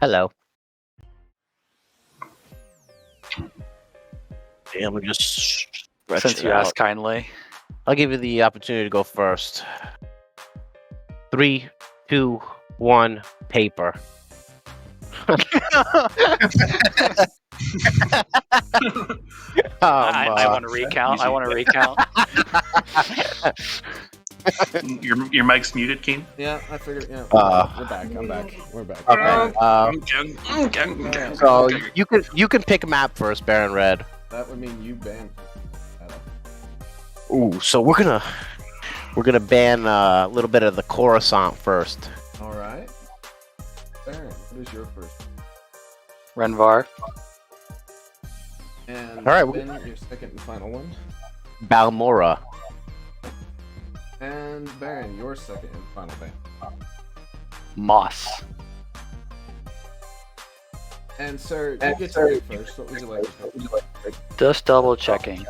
Hello. Yeah, let me just stretch Since it you out. asked kindly. I'll give you the opportunity to go first. 3, 2, 1, paper. I want to recount. I want to recount. Your mic's muted, Keen. Yeah, I figured. Yeah, we're back. I'm back. We're back. Okay. So you can pick a map first, Baron Red. That would mean you ban. Ooh, so we're gonna ban a little bit of the Coruscant first. All right. Baron, what is your first? Renvar. And All right, Ben, your second and final one. Balmora. And Baron, your second and final ban. Moss. And sir, you get to pick first. What would you like to pick? Just double checking.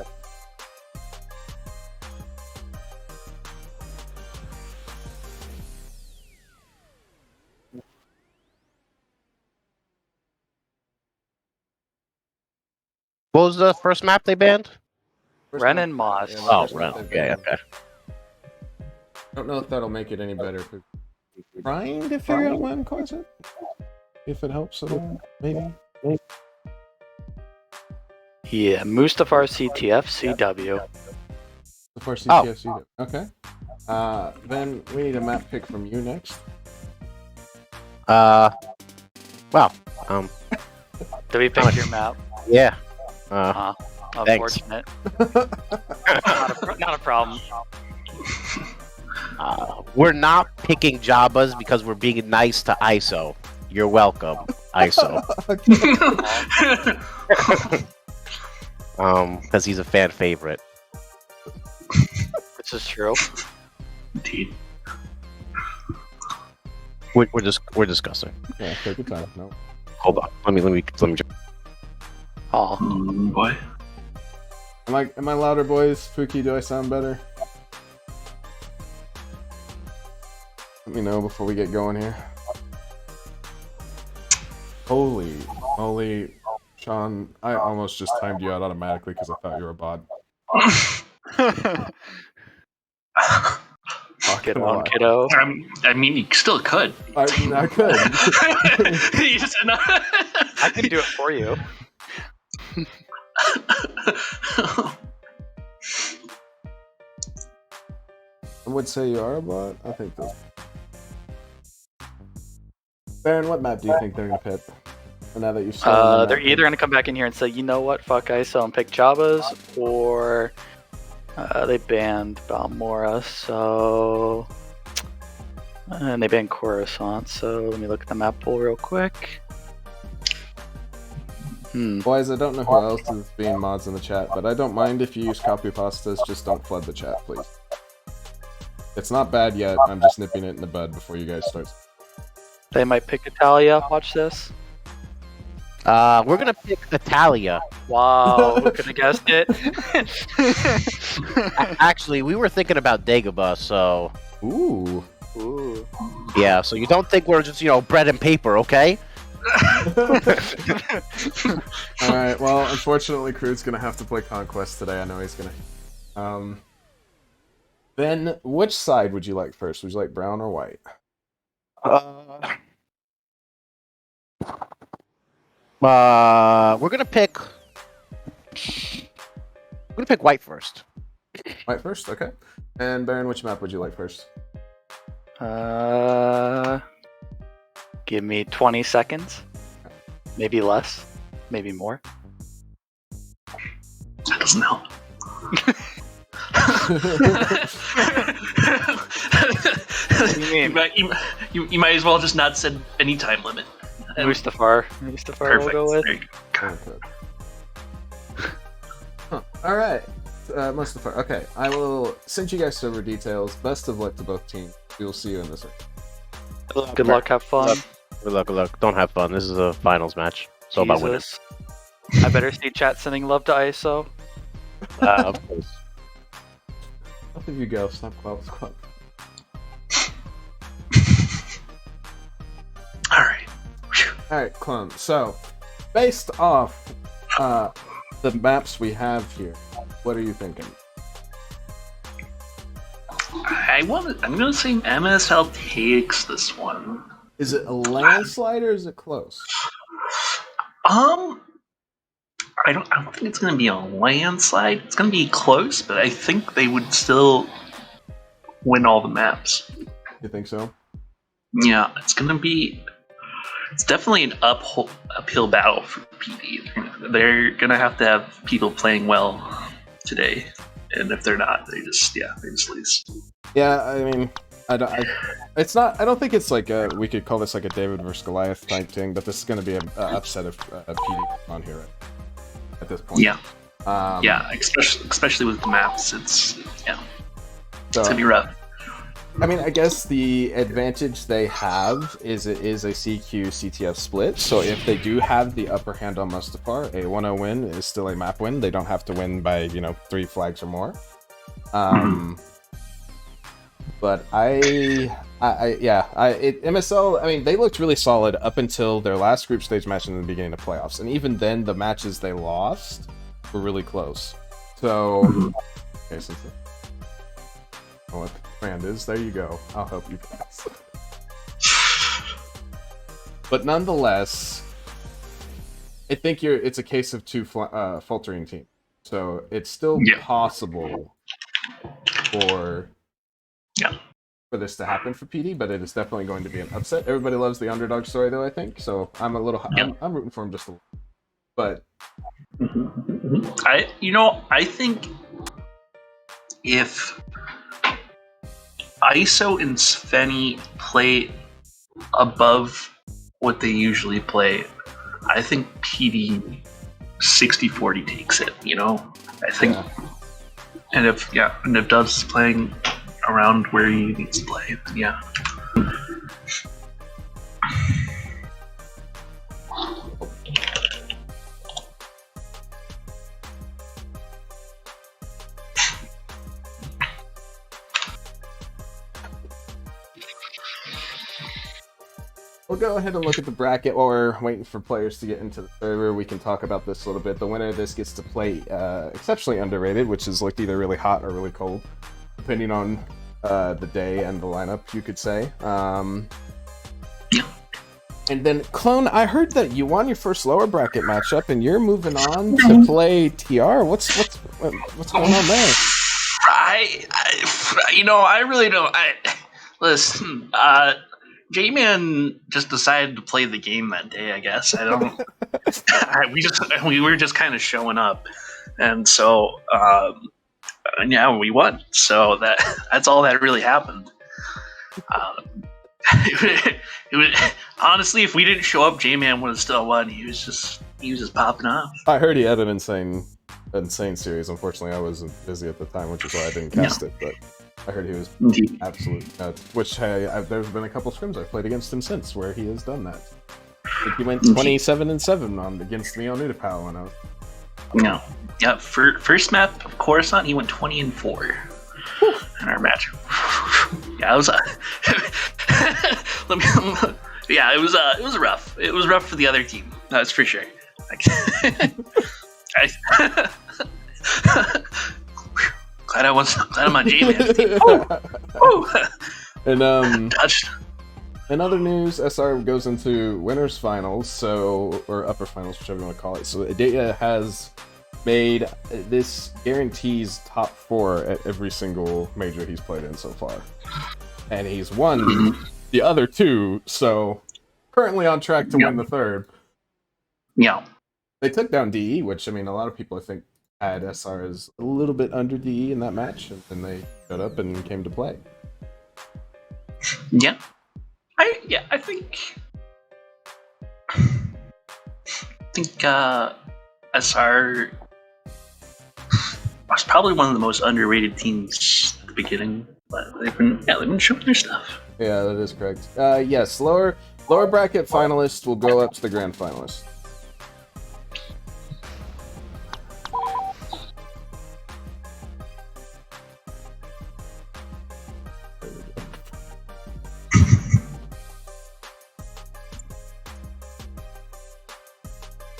What was the first map they banned? Ren and Moss. Yeah, Oh, first Ren. map they Okay, banned. okay. I don't know if that'll make it any better. But trying to figure out when cause it. If it helps at all, maybe. Yeah, Mustafar CTF CW. The first CTFC. Okay. Then we need a map pick from you next. Wow. Did we pick your map? Yeah. Thanks. Unfortunate. Not a problem. We're not picking Jabba's because we're being nice to ISO. You're welcome, ISO. Because he's a fan favorite. This is true. Indeed. We're discussing. Yeah, take your time. No. Hold on. Let me. Oh, Boy. Am I louder, boys? Pookie, do I sound better? Let me know before we get going here. Holy moly, Sean! I almost just timed you out automatically because I thought you were a bot. get on, kiddo. I mean, you still could. I could. You just not. I can do it for you. I would say you are a bot. I think that's... Baron, what map do you think they're gonna pick? Now that you've seen They're either gonna come back in here and say, you know what, fuck ISO and pick Jabba's, or they banned Balmora, so and they banned Coruscant. So let me look at the map pool real quick. Boys, I don't know who else is being mods in the chat, but I don't mind if you use copy pastas, just don't flood the chat, please. It's not bad yet, I'm just nipping it in the bud before you guys start. They might pick Italia. Watch this. We're gonna pick Italia. Wow, who could have guessed it? Actually, we were thinking about Dagobah, so Ooh. Ooh. yeah. So you don't think we're just bread and paper, okay? Alright, well, unfortunately, Crew's gonna have to play Conquest today. I know he's gonna. Then, which side would you like first? Would you like brown or white? We're gonna pick white first. White first, okay. And Baron, which map would you like first? Give me 20 seconds. Maybe less. Maybe more. That doesn't help. You might as well just not set any time limit. Mustafar we'll go with. There you go. Huh. Alright. Mustafar. Okay, I will send you guys server details. Best of luck to both teams. We will see you in this one. Good luck, have fun. Good luck. Don't have fun. This is a finals match. So about winning. Jesus. I better see chat sending love to ISO. Of course. Both of you go. Stop Squad. All right. Whew. Alright, Clone. So, based off the maps we have here, what are you thinking? I'm gonna say MSL takes this one. Is it a landslide or is it close? I don't think it's gonna be a landslide. It's gonna be close, but I think they would still win all the maps. You think so? Yeah, it's definitely an uphill battle for PD. They're gonna have people playing well today, and if they're not, they just lose. Yeah, I mean, I don't think it's like we could call this like a David versus Goliath type thing, but this is going to be an upset of PD on here at this point. Yeah, especially with the maps, it's gonna be rough. I mean, I guess the advantage they have is it is a CQ CTF split, so if they do have the upper hand on Mustafar, a 1-0 win is still a map win. They don't have to win by 3 flags or more. But MSL, I mean, they looked really solid up until their last group stage match in the beginning of playoffs, and even then, the matches they lost were really close. So, okay, since I know what the brand is, there you go. I'll help you guys. But nonetheless, I think it's a case of two faltering teams. So it's still possible for this to happen for PD, but it is definitely going to be an upset. Everybody loves the underdog story, though, I think. So I'm I'm rooting for him just a little. But I think if ISO and Svenny play above what they usually play, I think PD 60-40 takes it, I think. And if Dubs is playing around where he needs to play, then yeah. We'll go ahead and look at the bracket while we're waiting for players to get into the server. We can talk about this a little bit. The winner of this gets to play exceptionally underrated, which is looked either really hot or really cold, depending on the day and the lineup, you could say. And then, Clone, I heard that you won your first lower bracket matchup, and you're moving on to play TR. What's going on there? I really don't. Listen. J-Man just decided to play the game that day, I guess. I don't. we were just kind of showing up, and so we won. So that's all that really happened. It was honestly, if we didn't show up, J-Man would have still won. He was just popping off. I heard he had an insane series. Unfortunately, I was busy at the time, which is why I didn't cast it. But I heard he was absolute nuts. Which there's been a couple scrims I've played against him since where he has done that. Like he went 27-7 against me on Udapau when I was. No, yeah. First map of Coruscant, he went 20-4 in our match. Yeah, it was. It was rough. It was rough for the other team. That's for sure. Glad I'm on J-Man's team. And in other news, SR goes into winners finals, or upper finals, whichever you want to call it. So Adaya has made this guarantees top 4 at every single major he's played in so far, and he's won the other 2. So currently on track to win the third. Yeah, they took down DE, which I mean, a lot of people I think had SR as a little bit under DE in that match, and then they showed up and came to play. Yeah. I think SR was probably one of the most underrated teams at the beginning, but they've been showing their stuff. Yeah, that is correct. Yes, lower bracket finalists will go up to the grand finalists.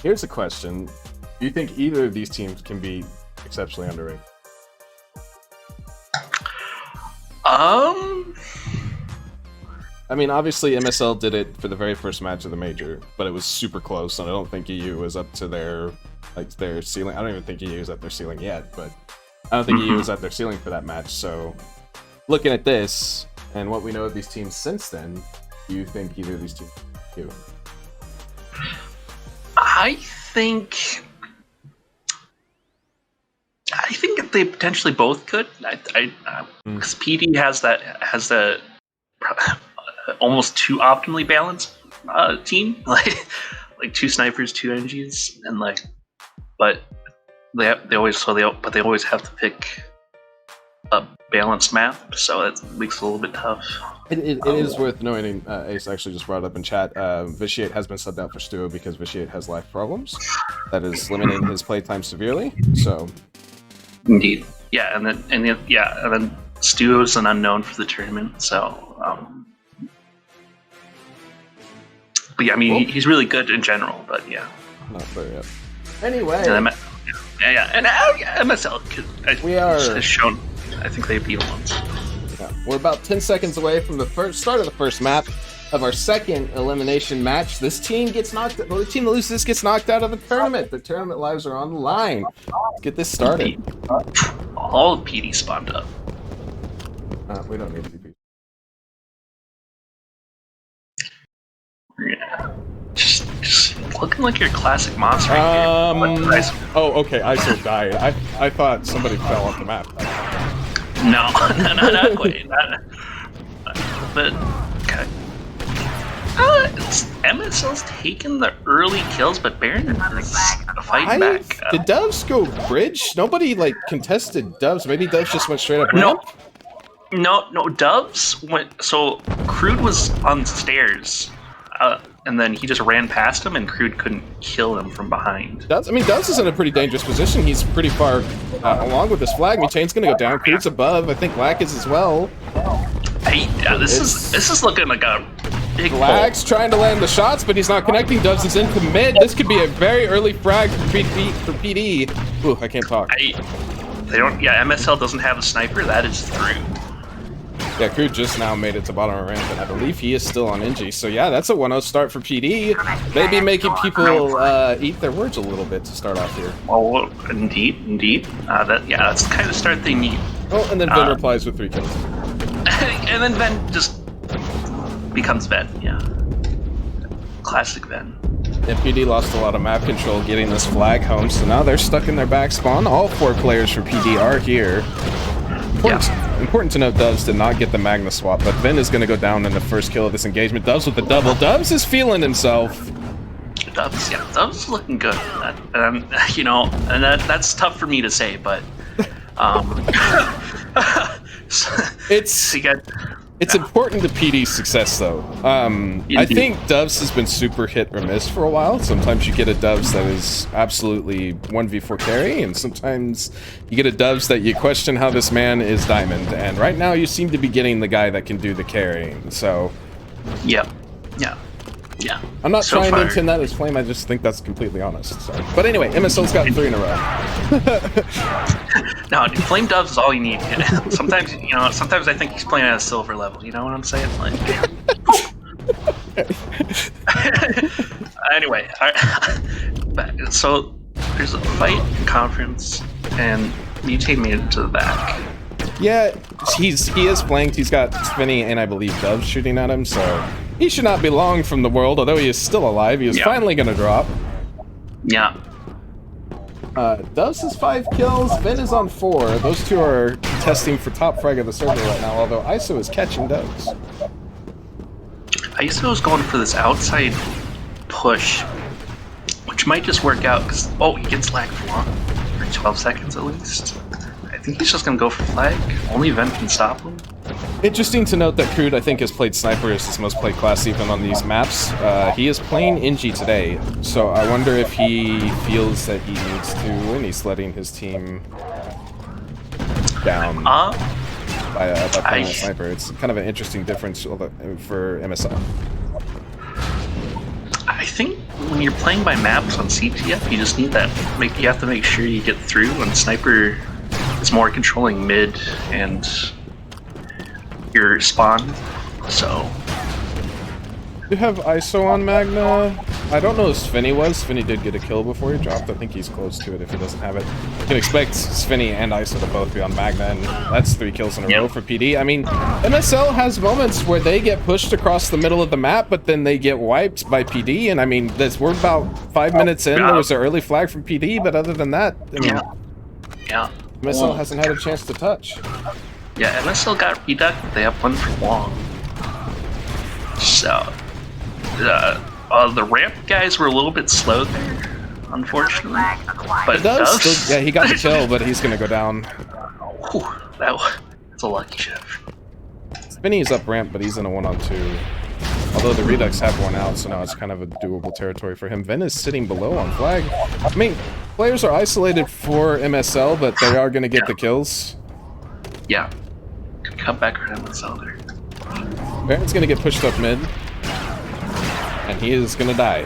Here's a question: do you think either of these teams can be exceptionally underrated? I mean, obviously MSL did it for the very first match of the major, but it was super close, and I don't think EU was up to their ceiling. I don't even think EU is at their ceiling yet, but I don't think EU is at their ceiling for that match. So, looking at this and what we know of these teams since then, do you think either of these teams can do? I think that they potentially both could. Because PD has the almost too optimally balanced team, like 2 snipers, 2 NGs, and but they always have to pick a balanced map, so it makes it a little bit tough. It is worth noting, Ace actually just brought it up in chat, Vitiate has been subbed out for Stuo because Vitiate has life problems. That is limiting his playtime severely, so... Indeed. Yeah, and then Stuo's an unknown for the tournament, so... but yeah, I mean, he's really good in general, but yeah. Not very yet. Anyway... And MSL has shown, I think they've beaten once. Yeah. We're about 10 seconds away from the start of the first map of our second elimination match. This team gets knocked. The team that loses this gets knocked out of the tournament. The tournament lives are on the line. Let's get this started. All of PD spawned up. We don't need TP. Yeah. Just looking like your classic monster here. Oh, okay. ISO died. I thought somebody fell off the map. No, not quite. But okay. MSL's taking the early kills, but Baron is fighting back. Did Doves go bridge? Nobody contested Doves. Maybe Doves just went straight up ramp? No. Doves went. So Crude was on stairs, and then he just ran past him, and Crude couldn't kill him from behind. Doves is in a pretty dangerous position. He's pretty far along with his flag. Mutane's gonna go down. Crude's above. I think Lack is as well. This is looking like a big Lack's trying to land the shots, but he's not connecting. Doves is into mid. This could be a very early frag for PD. Ooh, I can't talk. MSL doesn't have a sniper. That is through. Yeah, Crude just now made it to bottom of ramp, and I believe he is still on NG. So yeah, that's a 1-0 start for PD. Maybe making people eat their words a little bit to start off here. Oh, indeed. That's the kind of start they need. Oh, and then Ven replies with 3 kills. And then Ven just becomes Ven, yeah. Classic Ven. And PD lost a lot of map control getting this flag home, so now they're stuck in their back spawn. All 4 players for PD are here. Important to note, Doves did not get the Magna swap, but Ven is going to go down in the first kill of this engagement. Doves with the double. Doves is feeling himself. Doves is looking good. That's tough for me to say, but it's important to PD's success, though. I think Doves has been super hit or miss for a while. Sometimes you get a Doves that is absolutely 1v4 carry, and sometimes you get a Doves that you question how this man is diamond. And right now, you seem to be getting the guy that can do the carrying. So, yeah. I'm not trying to intend that as flame. I just think that's completely honest. So. But anyway, MSL's got 3 in a row. No, dude, flame Doves is all you need. Sometimes I think he's playing at a silver level. You know what I'm saying? Anyway, so there's a fight in conference, and Mutate made it to the back. Yeah, he is flanked. He's got Spinny and I believe Doves shooting at him, so he should not be long from the world. Although he is still alive, he is finally going to drop. Yeah. Doves has 5 kills. Ven is on 4. Those 2 are testing for top frag of the server right now. Although ISO is catching Doves. ISO is going for this outside push, which might just work out because he gets lag for 12 seconds at least. I think he's just gonna go for flag. Only Ven can stop him. Interesting to note that Crude, I think, has played Sniper as his most played class even on these maps. He is playing NG today, so I wonder if he feels that he needs to, and he's letting his team down by playing Sniper. It's kind of an interesting difference for MSL. I think when you're playing by maps on CTF, you just need that. You have to make sure you get through. And Sniper is more controlling mid and your spawn. So You have ISO on Magna. I don't know if Svenny was. Svenny did get a kill before he dropped. I think he's close to it if he doesn't have it. You can expect Svenny and ISO to both be on Magna, and that's 3 kills in a row for PD. I mean, MSL has moments where they get pushed across the middle of the map, but then they get wiped by PD, and I mean, we're about 5 minutes in. There was an early flag from PD, but other than that, I mean, MSL hasn't had a chance to touch. Yeah, MSL got reducked. They have one for long. So, the ramp guys were a little bit slow there, unfortunately. But Doves, yeah, he got the kill, but he's gonna go down. Whew, that's a lucky shift. Spinny's up ramp, but he's in a 1-on-2. Although the Redux have one out, so now it's kind of a doable territory for him. Ven is sitting below on flag. I mean, players are isolated for MSL, but they are gonna get the kills. Yeah. Come back for MSL there. Baron's gonna get pushed up mid. And he is gonna die.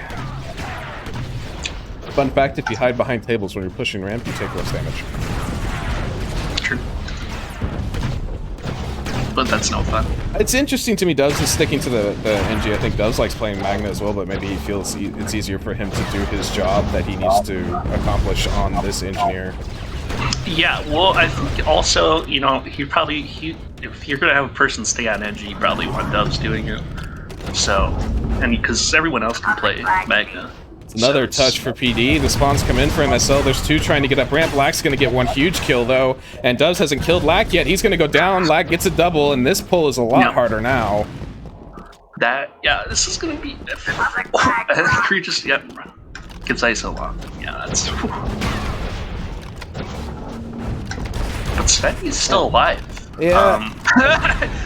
Fun fact, if you hide behind tables when you're pushing ramp, you take less damage. True. But that's no fun. It's interesting to me, Doves is sticking to the NG. I think Doves likes playing Magna as well, but maybe he feels it's easier for him to do his job that he needs to accomplish on this engineer. Yeah, well, I think also, you know, if you're gonna have a person stay on NG, you probably want Doves doing it. So, and because everyone else can play Magna. It's another touch for PD. The spawns come in for MSL. There's 2 trying to get up ramp. Lack's gonna get 1 huge kill though, and Doves hasn't killed Lack yet. He's gonna go down. Lack gets a double, and this pull is a lot harder now. This is gonna be. I think Creed just gets ISO long. Yeah, that's. Whew. But Svenny's still alive. Yeah.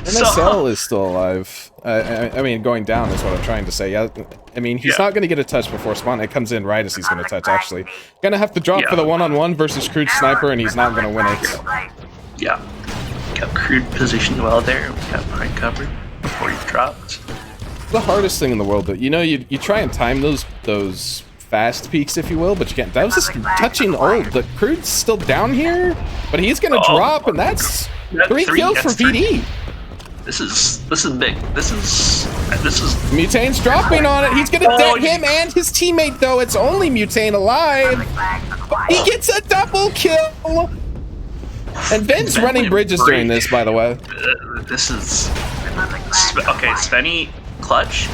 MSL is still alive. I mean, going down is what I'm trying to say. Yeah, I mean, he's not going to get a touch before spawn. It comes in right as he's going to touch, actually. Gonna have to drop for the 1-on-1 versus Crude Sniper, and he's not going to win it. Yeah. Got Crude positioned well there. Got behind cover before he dropped. The hardest thing in the world, but you know, you try and time those fast peaks, if you will, but you can't. That was just touching old. The Crude's still down here, but he's going to drop, and that's 3 kills for PD. This is big. This is Mutane's dropping on it. He's gonna dead him and his teammate though. It's only Mutane alive. He gets a double kill. And Ven's running bridges during this, by the way. This is okay. Svenny clutch.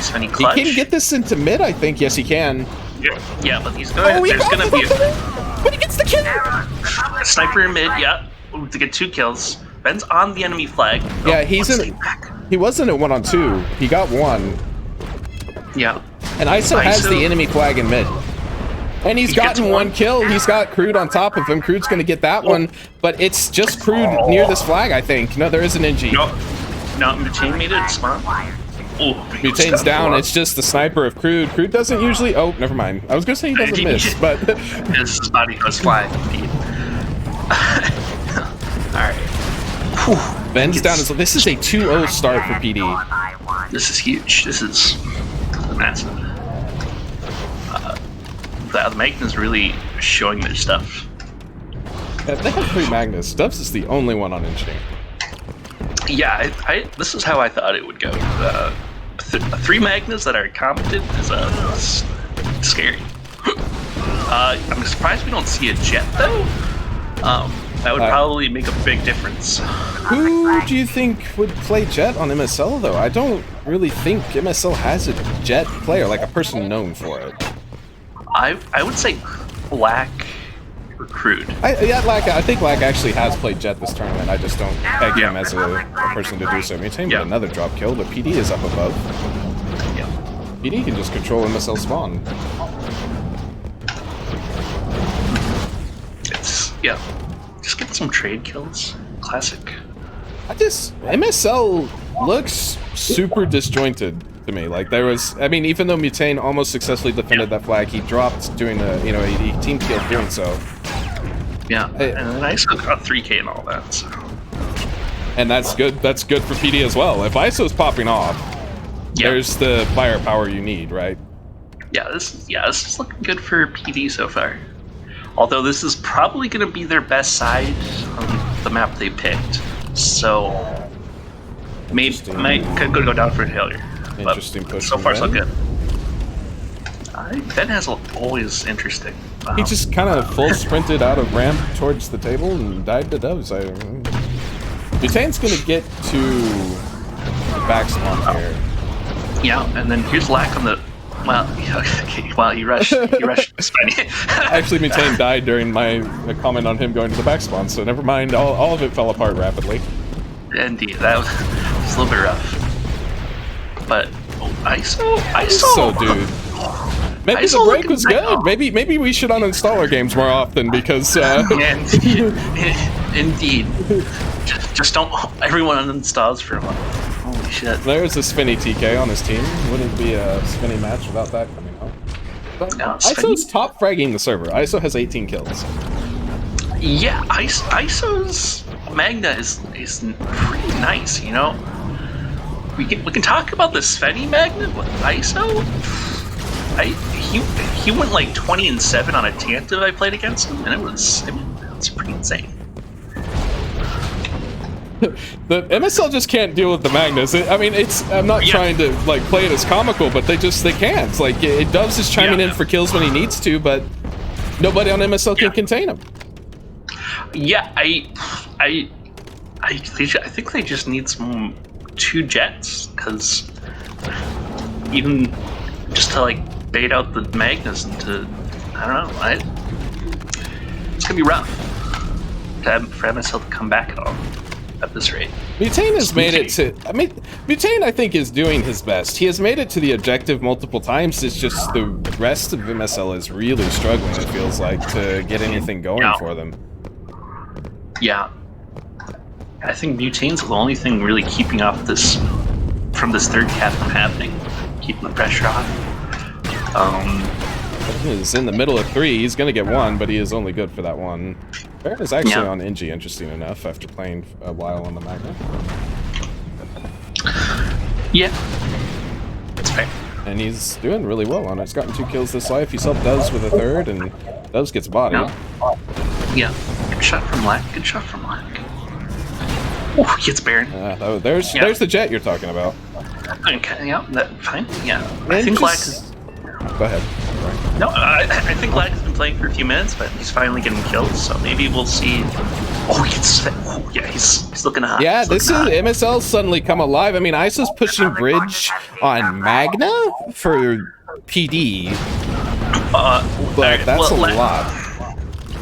Svenny clutch. He can get this into mid, I think. Yes, he can. Yeah, but he's going. There's gonna be. But he gets the kill. Sniper in mid. Yeah, to get 2 kills. Ben's on the enemy flag. Yeah, he's in. He wasn't at 1-on-2. He got 1. Yeah. And ISO has the enemy flag in mid. And he's gotten 1 kill. He's got Crude on top of him. Crude's gonna get that one, but it's just Crude near this flag, I think. No, there is an NG. No, Mutane made it smart. Mutane's down. It's just the sniper of Crude. Crude doesn't usually. Oh, never mind. I was gonna say he doesn't miss, but his body goes flying. All right. Ben's down. This is a 2-0 start for PD. This is huge. This is massive. The Magna's really showing their stuff. Yeah, they have 3 Magnus. Doves is the only one on engineering. Yeah, this is how I thought it would go. 3 Magnas that are competent is scary. I'm surprised we don't see a Jet though. That would probably make a big difference. Who do you think would play Jet on MSL, though? I don't really think MSL has a Jet player, like a person known for it. I would say Black or Crude. I think Lack actually has played Jet this tournament. I just don't peg him as a person to do so. Mutane with another drop kill, but PD is up above. Yeah. PD can just control MSL spawn. Just get some trade kills. Classic. MSL looks super disjointed to me. Like there was, I mean, even though Mutane almost successfully defended that flag, he dropped doing a team kill doing so. Yeah, and I still got 3K and all that. So. And that's good. That's good for PD as well. If ISO's popping off, there's the firepower you need, right? This is looking good for PD so far. Although this is probably going to be their best side on the map they picked, so could go down for failure. Interesting push. So far, so good. Ben has always interesting. He just kind of full sprinted out of ramp towards the table and died to doves. Butane's gonna get to the back spawn here. Yeah, and then here's Lack on the. Well, okay, well, he rushed. He rushed Spenny. Actually, Butane died during my comment on him going to the back spawn, so never mind. All of it fell apart rapidly. Indeed, that was a little bit rough. But ISO, dude. Maybe ISO the break was nice. good. Maybe we should uninstall our games more often because. Indeed. Just don't. Everyone uninstalls for a while. Holy shit. There's a Spinny TK on his team. Wouldn't be a Spinny match without that coming out. But No, ISO's top fragging the server. ISO has 18 kills. Yeah, ISO's Magna is pretty nice, you know. We can talk about the Svenny Magna, but ISO, he went like 20-7 on a Tantive I played against him, and it was pretty insane. The MSL just can't deal with the Magnus. I'm not trying to like play it as comical, but they can't. Like Doves is chiming in for kills when he needs to, but nobody on MSL can contain him. Yeah, I think they just need some 2 jets, because even just to like bait out the Magnus into, I don't know, it's gonna be rough for MSL to come back at all at this rate. Butane has made it to. Butane I think is doing his best. He has made it to the objective multiple times. It's just the rest of MSL is really struggling. It feels like to get anything going for them. Yeah, I think Butane's the only thing really keeping off this from this third cap from happening, keeping the pressure on. He's in the middle of 3. He's gonna get 1, but he is only good for that 1. Baron is actually on Inji, interesting enough, after playing a while on the Magna. Yeah, that's fair. And he's doing really well on it. He's gotten 2 kills this life. He's helped Doves with a 3rd, and Doves gets body. Yeah, good shot from Lack. Good shot from Lack. Oh, he hits Baron. There's the jet you're talking about. Okay, yeah, fine. Yeah, I think Lack is. Go ahead. No, I think Lack has been playing for a few minutes, but he's finally getting kills, so maybe we'll see. Oh, he's looking hot. Yeah, MSL's suddenly come alive. I mean, ISO's pushing bridge on Magna for PD. But that's a lot.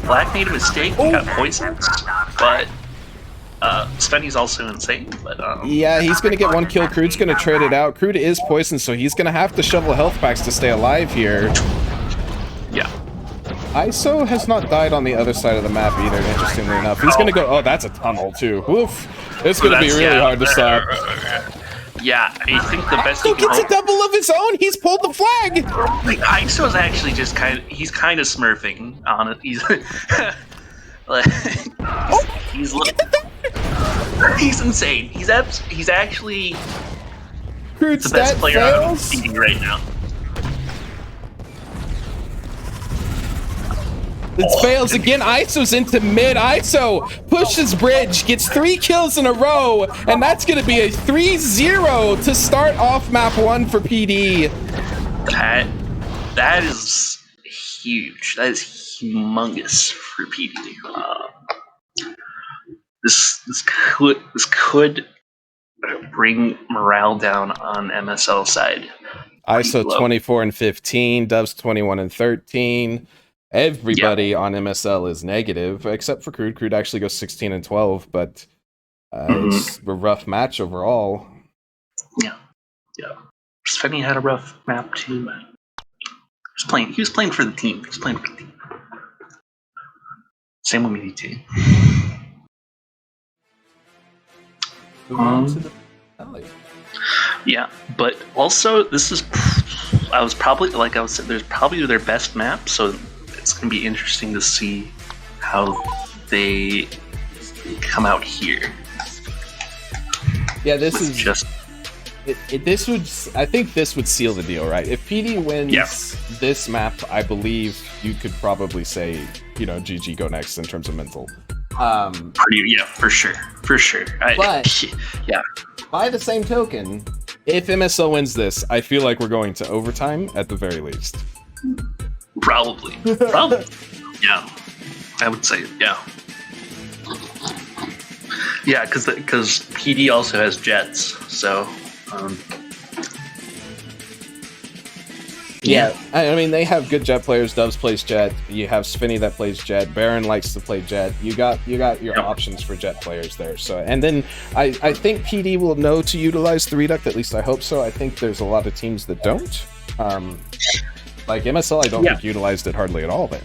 Black made a mistake, he got poisoned, but Spenny's also insane. But yeah, he's gonna get 1 kill. Crude's gonna trade it out. Crude is poisoned, so he's gonna have to shovel health packs to stay alive here. Yeah. ISO has not died on the other side of the map either, interestingly enough. He's gonna go, oh, that's a tunnel too. Oof. It's gonna be really hard to stop. Yeah, I think the best ISO gets a double of his own! He's pulled the flag! Like, ISO's actually just he's kind of smurfing on it. He's he's insane. He's actually Crude's the best player out of PD right now. It fails again. ISO's into mid. ISO pushes bridge, gets 3 kills in a row, and that's going to be a 3-0 to start off map 1 for PD. That is huge. That is humongous for PD. This could bring morale down on MSL side. ISO 24-15, Doves 21-13. Everybody on MSL is negative, except for Crude. Crude actually goes 16-12, but it's a rough match overall. Yeah. Svenny had a rough map too, but he was playing for the team. Same with me too. Yeah, but also there's probably their best map, so it's gonna be interesting to see how they come out here. Yeah, this is I think this would seal the deal, right? If PD wins this map, I believe you could probably say, GG, go next in terms of mental. For sure. But by the same token, if MSL wins this, I feel like we're going to overtime at the very least. Probably. Yeah, I would say yeah, because PD also has jets, so I mean, they have good jet players. Doves plays jet. You have Svinny that plays jet. Baron likes to play jet. You got your options for jet players there. So, and then I think PD will know to utilize the reduct. At least I hope so. I think there's a lot of teams that don't. Like MSL, I don't think utilized it hardly at all there.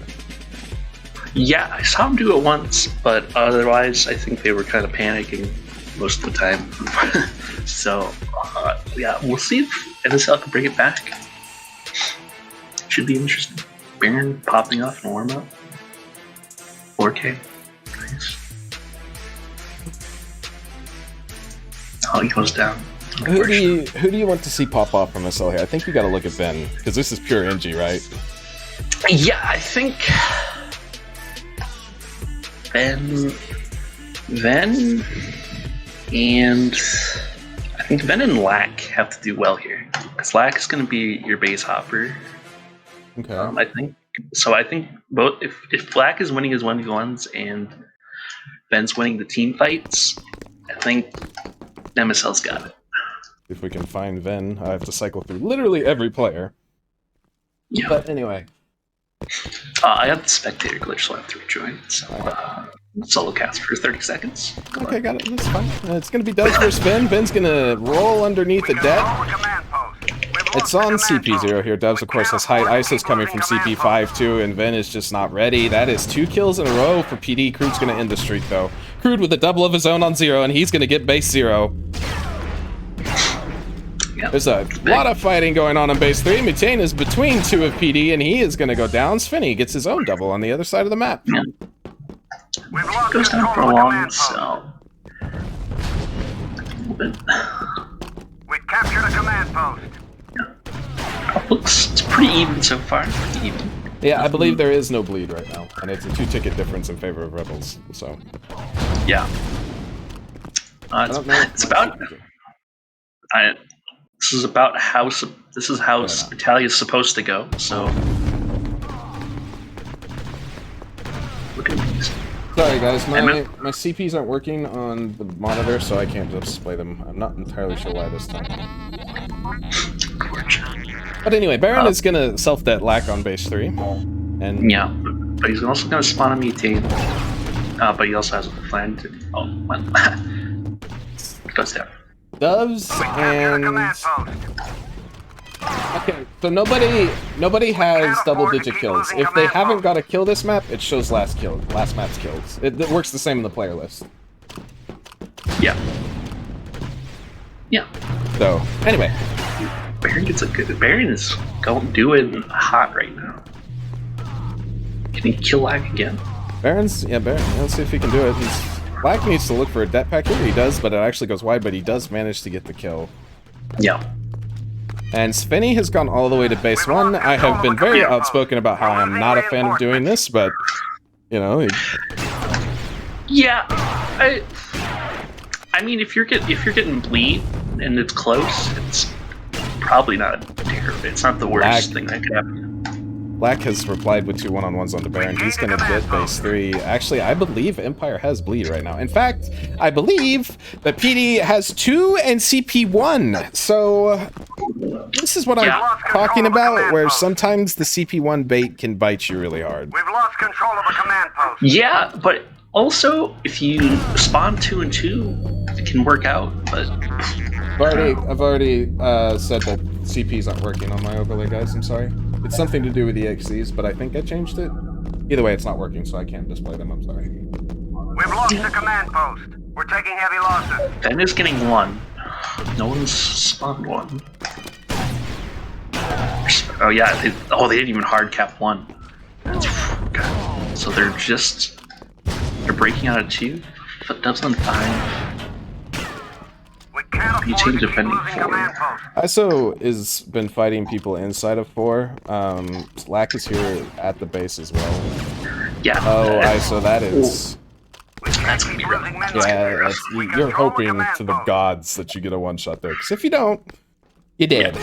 Yeah, I saw him do it once, but otherwise, I think they were kind of panicking most of the time. So, we'll see if MSL can bring it back. Should be interesting. Baron popping off in warm up. 4K. Nice. Oh, he goes down. Who do you want to see pop off from MSL here? I think you got to look at Ben, because this is pure NG, right? Yeah, I think Ben, and I think Ben and Lack have to do well here, because Lack is going to be your base hopper. Okay. I think so. I think both if Black is winning his 1v1s and Ben's winning the team fights, I think MSL's got it. If we can find Ven, I have to cycle through literally every player. Yeah. But anyway. I got the spectator glitch, so I have to rejoin. So, solo cast for 30 seconds. Okay, got it. That's fine. It's going to be Doves versus Ben. Ben's going to roll underneath the deck. It's on CP0 here. Doves, of course, has high ISOs coming from CP5 too, and Ven is just not ready. That is 2 kills in a row for PD. Crude's going to end the streak, though. Crude with a double of his own on 0, and he's going to get base 0. There's a lot of fighting going on base 3. Mutane is between 2 of PD, and he is going to go down. Svinny gets his own double on the other side of the map. Yeah. Goes down for a long, so... We've captured a command post. It's pretty even so far. Pretty even. Yeah, I believe there is no bleed right now, and it's a 2-ticket difference in favor of Rebels. So, yeah, it's about. This is about how Italia is supposed to go. So, look at these. Sorry guys, my CPs aren't working on the monitor, so I can't display them. I'm not entirely sure why this time. But anyway, Baron is gonna self-det Lack on base 3. And yeah, but he's also gonna spawn a Mutane. But he also has a plan to... Oh, well. Goes down. Doves and... Okay, so nobody has double-digit kills. If they haven't got a kill this map, it shows last map's kills. It works the same in the player list. Yeah. Yeah. So, anyway. Baron gets a good... Baron is doing hot right now. Can he kill Lack again? Baron, let's see if he can do it. Lack needs to look for a det pack here. He does, but it actually goes wide, but he does manage to get the kill. Yeah. And Svinny has gone all the way to base 1. I have been very outspoken about how I'm not a fan of doing this, but, you know... Yeah, I mean, if you're getting bleed and it's close, it's probably not terrible. It's not the worst thing that could happen. Black has replied with 2 1-on-1s onto Baron. He's going to get base 3. Actually, I believe Empire has bleed right now. In fact, I believe that PD has 2 and CP 1. So this is what I'm talking about, where sometimes the CP 1 bait can bite you really hard. We've lost control of a command post. Yeah, but also if you spawn 2 and 2, it can work out. But I've already said that CPs aren't working on my overlay, guys. I'm sorry. It's something to do with the EXCs, but I think I changed it. Either way, it's not working, so I can't display them. I'm sorry. We've lost the command post. We're taking heavy losses. Ben is getting 1. No one's spawned 1. Oh yeah, they didn't even hard cap 1. God. So they're breaking out of 2. Doves on 5. We can't Butane defending 4. ISO has been fighting people inside of 4. Lack is here at the base as well. Yeah. Oh, ISO, that is... That's gonna be rough. Yeah, you're hoping to the gods that you get a one-shot there. Because if you don't, you're dead.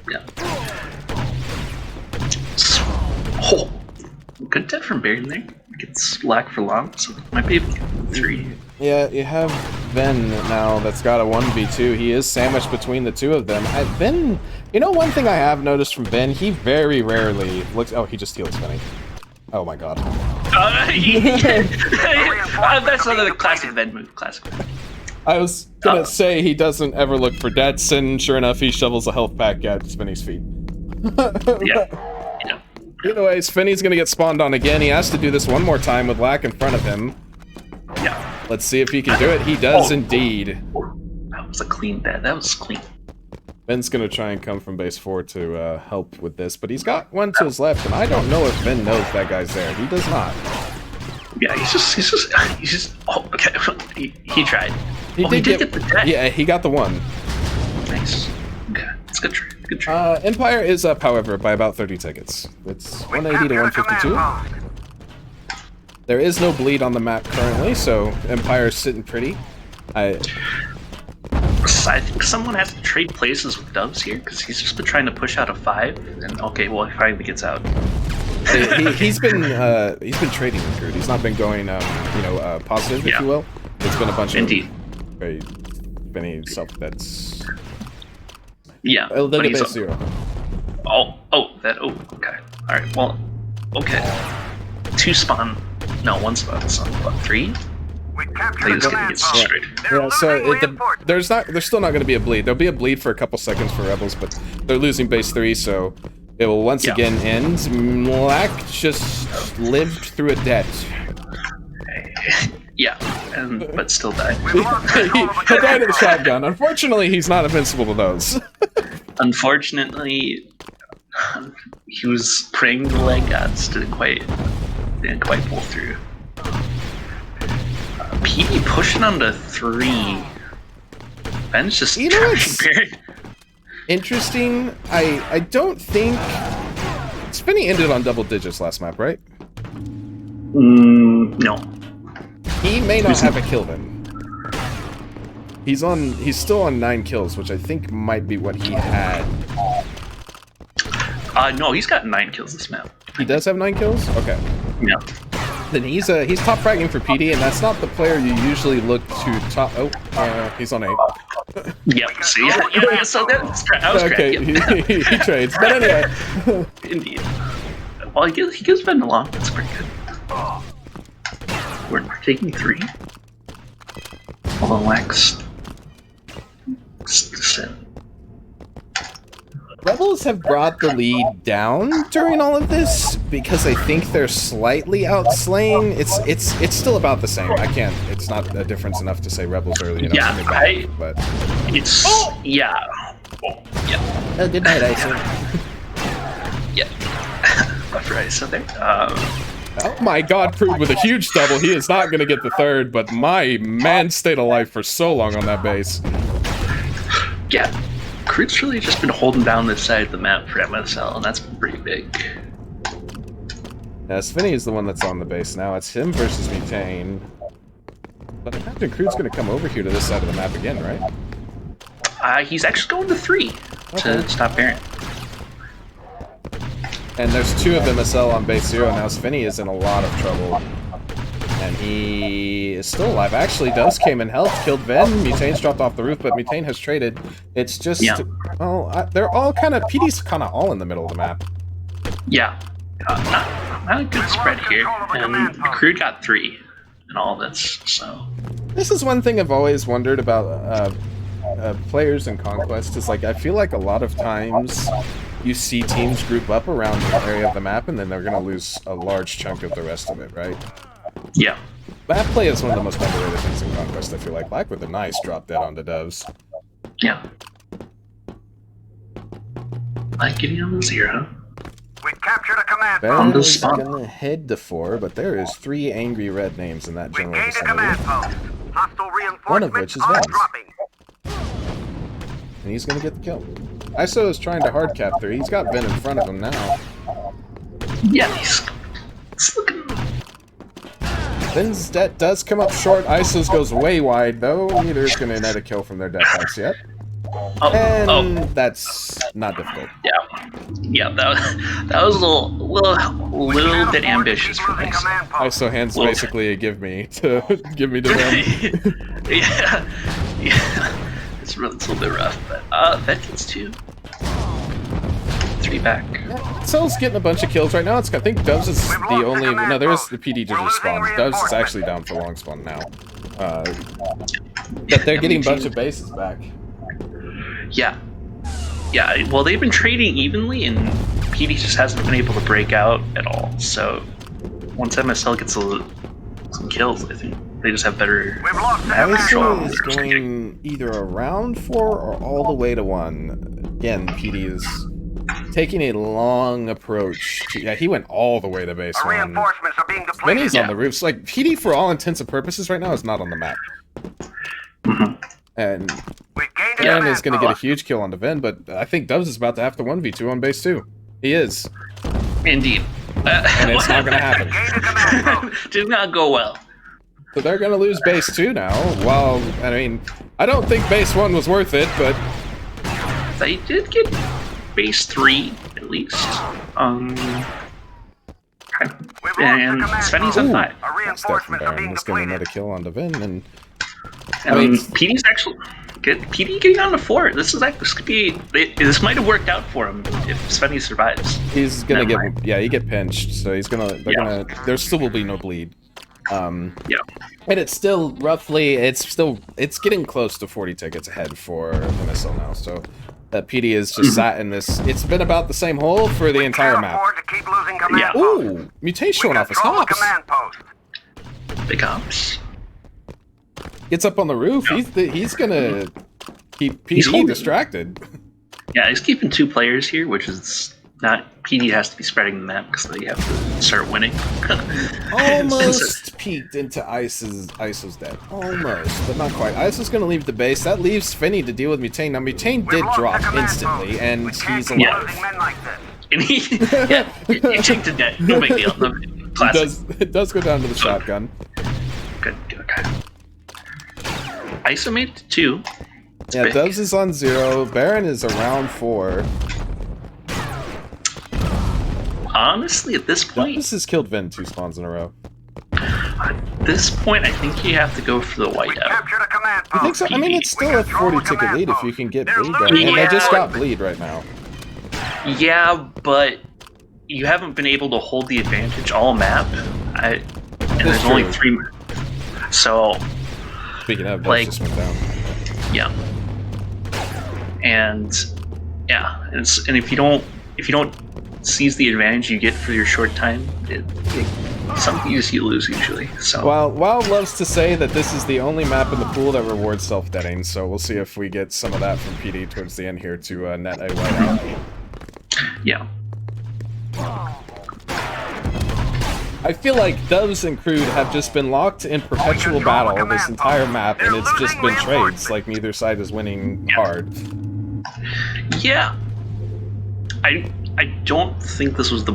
Yeah. Oh, good death from Baron there. Gets Lack for long, so might be able to get 3. Yeah, you have Ben now that's got a 1v2. He is sandwiched between the two of them. Ben, you know, one thing I have noticed from Ben, he very rarely looks... Oh, he just healed Spenny. Oh my god. That's another classic Ben move. Classic. I was gonna say he doesn't ever look for deaths, and sure enough, he shovels a health pack at Spenny's feet. Yeah. Either way, Spenny's gonna get spawned on again. He has to do this one more time with Lack in front of him. Yeah. Let's see if he can do it. He does indeed. That was a clean death. That was clean. Ben's gonna try and come from base 4 to help with this, but he's got one to his left, and I don't know if Ben knows that guy's there. He does not. Yeah, he's just. Oh, okay. He tried. He did get the death. Yeah, he got the one. Nice. Okay, it's a good try. Good try. Empire is up, however, by about 30 tickets. It's 180 to 152. There is no bleed on the map currently, so Empire's sitting pretty. I think someone has to trade places with Dubs here, because he's just been trying to push out a 5, and okay, well, he finally gets out. He's been trading with Groot. He's not been going, positive, if you will. It's been a bunch of very many stuff that's... Yeah. Oh, look at base 0. Okay. Alright, well, okay. 2 spawn. No, 1 spawn. So, what, 3? He's gonna get destroyed. Yeah, so there's still not going to be a bleed. There'll be a bleed for a couple seconds for Rebels, but they're losing base 3, so it will once again end. Lack just lived through a death. Yeah, but still died. He died of the shotgun. Unfortunately, he's not invincible to those. Unfortunately, he was praying the leg gods didn't quite pull through. PD pushing on to 3. Ben's just interesting. I don't think Spinny ended on double digits last map, right? No. He may not have a kill then. He's still on 9 kills, which I think might be what he had. No, he's got 9 kills this map. He does have 9 kills? Okay. Yeah. Then he's top fragging for PD, and that's not the player you usually look to top. Oh, he's on 8. Yep. See, yeah, so that was okay. He trades, but anyway. Indeed. Well, he gives Ben along. That's pretty good. We're taking 3. Although Wax. Rebels have brought the lead down during all of this because I think they're slightly outslaying. It's still about the same. I can't. It's not a difference enough to say Rebels early enough. Yeah, but it's yeah. Oh, yeah. Oh, good night, ISO. Yeah. After ISO there. Oh my god, Prude with a huge double. He is not going to get the 3rd, but my man stayed alive for so long on that base. Yeah. Crude's really just been holding down this side of the map for MSL, and that's been pretty big. Yeah, Svinny is the one that's on the base now. It's him versus Butane. But I imagine Crude's going to come over here to this side of the map again, right? He's actually going to 3 to stop Baron. And there's 2 of MSL on base 0, now Svinny is in a lot of trouble. And he is still alive. Actually, Doves came in health, killed Ven. Mutane's dropped off the roof, but Mutane has traded. It's just... well, they're all kind of... PD's kind of all in the middle of the map. Yeah. Not a good spread here. And Crude got 3 and all this, so... This is one thing I've always wondered about players in Conquest, is like, I feel like a lot of times you see teams group up around the area of the map, and then they're going to lose a large chunk of the rest of it, right? Yeah. Map play is one of the most underrated things in Conquest, I feel like. Black with a nice drop dead onto Doves. Yeah. Like getting on the 0. We captured a command Ben post. is gonna head to 4, but there is 3 angry red names in that We general gained a command vicinity. post. Hostile reinforcements One of which is are Ben's. dropping. and he's gonna get the kill. ISO is trying to hard cap there. He's got Vin in front of him now. Yeah, he's looking. Vin's debt does come up short. ISO's goes way wide, though. Neither is gonna net a kill from their death packs yet. And that's not difficult. Yeah, that was a little bit ambitious for me. ISO hands basically a give me to them. yeah. It's a little bit rough, but that gets 2. 3 back. Soul's getting a bunch of kills right now. I think Doves is the only. No, there's the PD just respawned. Doves is actually down for long spawn now. But they're getting a bunch of bases back. Yeah. Well, they've been trading evenly, and PD just hasn't been able to break out at all. So once MSL gets some kills, I think they just have better. ISO is going either around 4 or all the way to 1. Again, PD is taking a long approach. Yeah, he went all the way to base 1. Reinforcements are being deployed. Vinny's on the roofs. Like, PD, for all intents and purposes, right now is not on the map. And Aaron is going to get a huge kill on the Vin, but I think Doves is about to have to 1v2 on base 2. He is. Indeed. And it's not going to happen. Did not go well. So they're going to lose base 2 now. Well, I mean, I don't think base 1 was worth it, but They did get base 3, at least. And Svenny's on 5. that's Stefan Baron is going to net a kill on the Vin, and I mean, PD's actually good. PD getting on to 4. This could be. This might have worked out for him if Svenny survives. he's going to get, yeah, he get pinched, so he's going to, there still will be no bleed. And it's still roughly, it's getting close to 40 tickets ahead for MSL now, so that PD is just sat in this, it's been about the same hole for the entire map. Yeah. Ooh, Mutation showing off his hops. Big hops. Gets up on the roof, he's gonna keep PD distracted. Yeah, he's keeping 2 players here, which is not. PD has to be spreading the map because they have to start winning. Almost peeked into ISO's dead. Almost, but not quite. ISO's gonna leave the base. That leaves Finny to deal with Mutane. Now, Mutane did drop instantly, and he's alive. And he, you take the dead. No big deal. No big deal. Classic. It does go down to the shotgun. Good. Okay. ISO made it to 2. It's yeah, big. Doves is on 0. Baron is around 4. Honestly, at this point, Doves has killed Vin 2 spawns in a row. At this point, I think you have to go for the whiteout. You think so? I mean, it's still a 40 ticket lead if you can get bleed there. And they just got bleed right now. Yeah, but you haven't been able to hold the advantage all map. And there's only 3. So, speaking of, like, just went down. Yeah. And if you don't seize the advantage you get for your short time, some you lose usually. So Wild loves to say that this is the only map in the pool that rewards self-deading, so we'll see if we get some of that from PD towards the end here to net a whiteout. Yeah. I feel like Doves and Crude have just been locked in perpetual battle this entire map, and it's just been trades, like neither side is winning hard. Yeah. I don't think this was the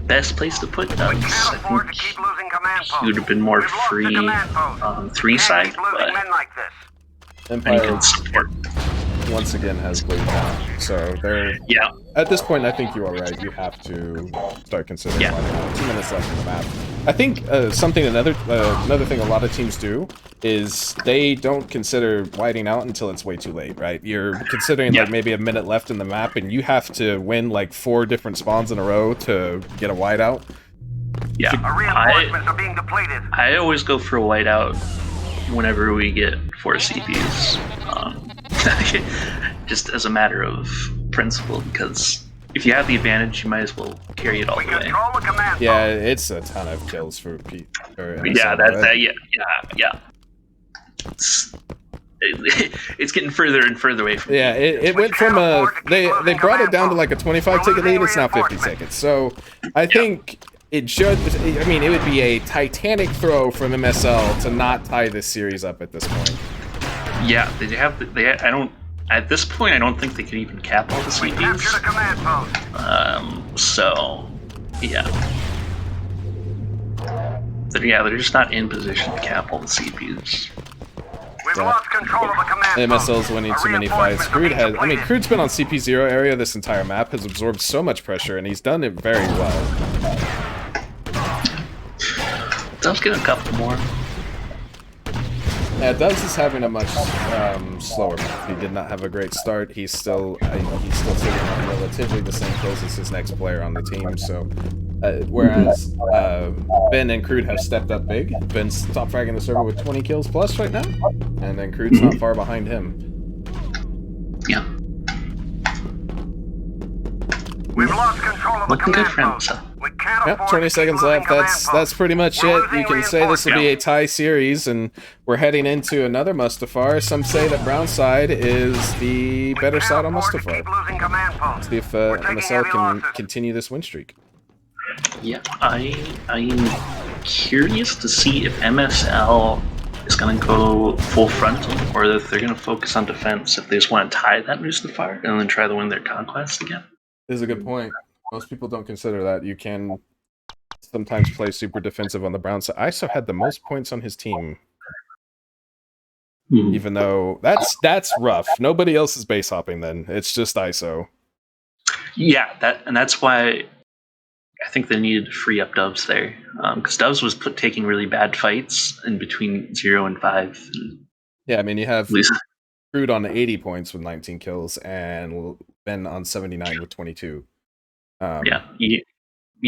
best place to put Doves. I think he would have been more free on 3 side, but Empire can support. once again has bleed down, so they're... Yeah. At this point, I think you are right. You have to start considering whiting out. 2 minutes left in the map. I think another thing a lot of teams do is they don't consider whiting out until it's way too late, right? You're considering like maybe a minute left in the map, and you have to win like 4 different spawns in a row to get a whiteout. Yeah, I always go for a whiteout whenever we get 4 CPs. Just as a matter of principle, because if you have the advantage, you might as well carry it all the way. Yeah, it's a ton of kills for Pete. Yeah. It's getting further and further away from. Yeah, it went from they brought it down to like a 25 ticket lead. It's now 50 tickets. So I think it should. I mean, it would be a titanic throw from MSL to not tie this series up at this point. Yeah, I don't at this point, I don't think they could even cap all the We captured a CPs. command post. So, yeah. They're just not in position to cap all the CPs. We've Yeah. lost control of a command post. MSL's winning too many fights. Crude has, I mean, Crude's been on CP0 area this entire map, has absorbed so much pressure, and he's done it very well. Does get a couple more. Yeah, Dubs is having a much slower map. He did not have a great start. He's still sitting on relatively the same kills as his next player on the team. So, whereas Ben and Crude have stepped up big. Ben's top fragging the server with 20 kills plus right now, and then Crude's not far behind him. Yeah. We've lost control of a Looking good command for post. him. We can't Yep, afford 20 to keep seconds losing left. command That's posts. pretty much We're it. You losing can say this will be a tie series, and we're heading into another Mustafar. Some say that Brown side is the better side on Mustafar. Keep losing command posts. See if We're taking MSL heavy can losses. continue this win streak. Yeah, I'm curious to see if MSL is going to go full frontal, or if they're going to focus on defense, if they just want to tie that Mustafar and then try to win their conquest again. This is a good point. Most people don't consider that. You can sometimes play super defensive on the Brown side. ISO had the most points on his team, even though that's rough. Nobody else is base hopping then. It's just ISO. Yeah, that's why I think they needed to free up Doves there, because Doves was taking really bad fights in between 0 and 5. Yeah, I mean, you have At least, Crude on 80 points with 19 kills, and Ben on 79 with 22. you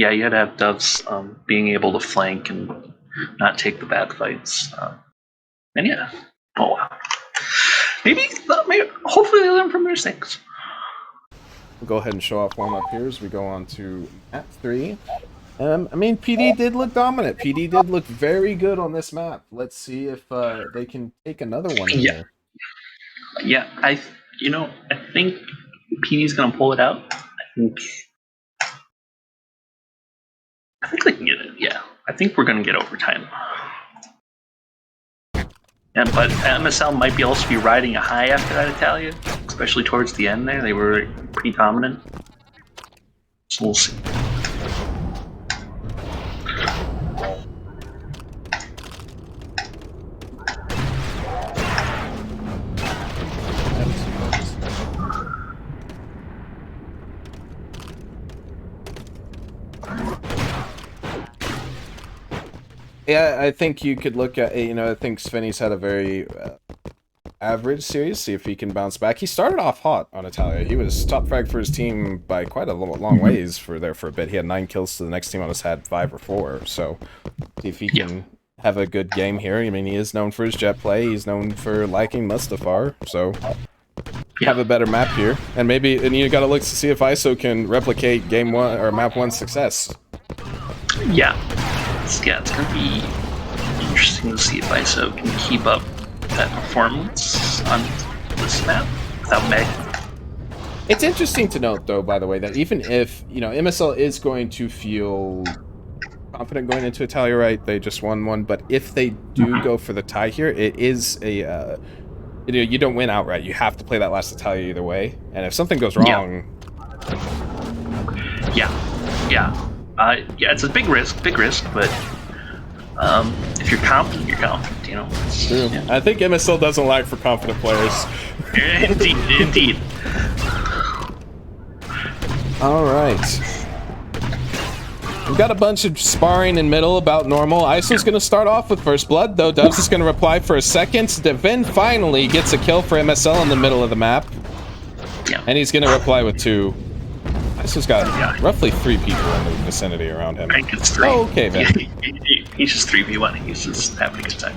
had to have Doves being able to flank and not take the bad fights. And yeah, oh wow, maybe hopefully they learn from their mistakes. We'll go ahead and show off warm up here as we go on to map 3. I mean, PD did look dominant. PD did look very good on this map. Let's see if they can take another one in Yeah. here. Yeah, I think PD's gonna pull it out. I think they can get it. Yeah, I think we're gonna get overtime. Yeah, but MSL might be also be riding a high after that Italia, especially towards the end there. They were pretty dominant. So we'll see. Yeah, I think you could look at, I think Svenny's had a very average series, see if he can bounce back. He started off hot on Italia. He was top frag for his team by quite a long ways for a bit. He had 9 kills to the next team on us had 5 or 4, so see if he can have a good game here. I mean, he is known for his jet play. He's known for liking Mustafar, so have a better map here. And you got to look to see if ISO can replicate game 1 or map 1 success. Yeah, it's gonna be interesting to see if ISO can keep up that performance on this map without Meg. It's interesting to note, though, by the way, that even if MSL is going to feel confident going into Italia, right? They just won one, but if they do go for the tie here, it is a you don't win outright. You have to play that last Italia either way, and if something goes wrong, it's a big risk, but if you're confident, you're confident. True. Yeah. I think MSL doesn't lack for confident players. Indeed. All right. We've got a bunch of sparring in middle, about normal. ISO's going to start off with first blood, though. Dubs is going to reply for a second. Devin finally gets a kill for MSL in the middle of the map. Yeah. And he's going to reply with 2. ISO's got roughly 3 people in the vicinity around him. I think it's 3. Oh, okay, then. He's just 3v1. He's just having a good time.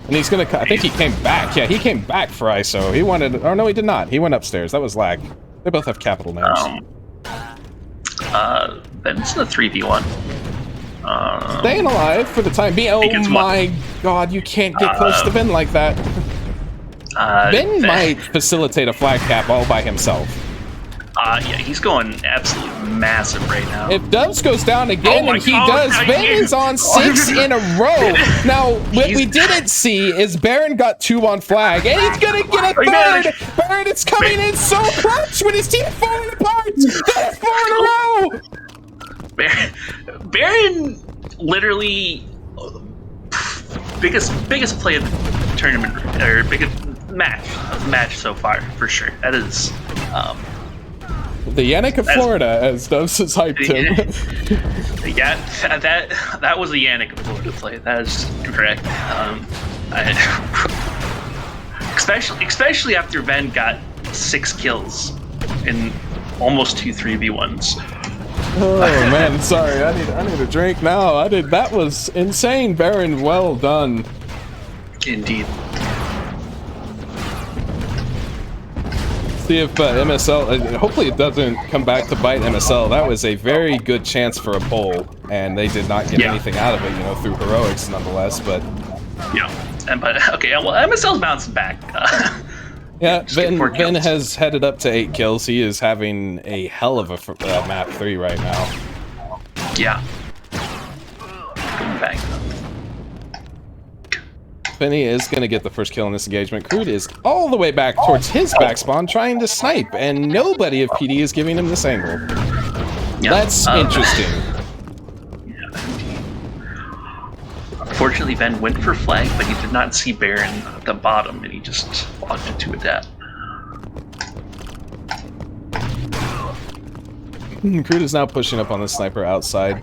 And he's going to... I think he came back. Yeah, he came back for ISO. He wanted... Oh, no, he did not. He went upstairs. That was lag. They both have capital names. Ben's in a 3v1. Staying alive for the time being. Oh my god, you can't get close to Ben like that. Ben might facilitate a flag cap all by himself. Yeah, he's going absolute massive right now. If Dubs goes down again, Oh my and he God, does, I Ben knew- is on 6 in a row. Now, what we He's- didn't see is Baron got 2 on flag, and he's gonna get a Oh, yeah. third. Baron is coming in so clutch when his team falling apart. That's 4 in a row. Baron literally biggest play of the tournament, or biggest match so far, for sure. That is The Yannick of Florida, as Dubs has hyped him. yeah, that was a Yannick of Florida play. That is correct. Especially after Ben got 6 kills in almost 2 3v1s. Oh man, sorry. I need a drink now. That was insane, Baron. Well done. Indeed. See if MSL. Hopefully, it doesn't come back to bite MSL. That was a very good chance for a pull, and they did not get anything out of it. Through heroics, nonetheless. But yeah, but okay. Well, MSL's bouncing back. yeah, Just get 4 Ben kills. has headed up to 8 kills. He is having a hell of a map 3 right now. Yeah. Going back. Benny is going to get the first kill in this engagement. Crude is all the way back towards his back spawn trying to snipe, and nobody of PD is giving him this angle. Yeah. That's interesting. Yeah, indeed. Unfortunately, Ben went for flag, but he did not see Baron at the bottom, and he just walked into a death. Crude is now pushing up on the sniper outside,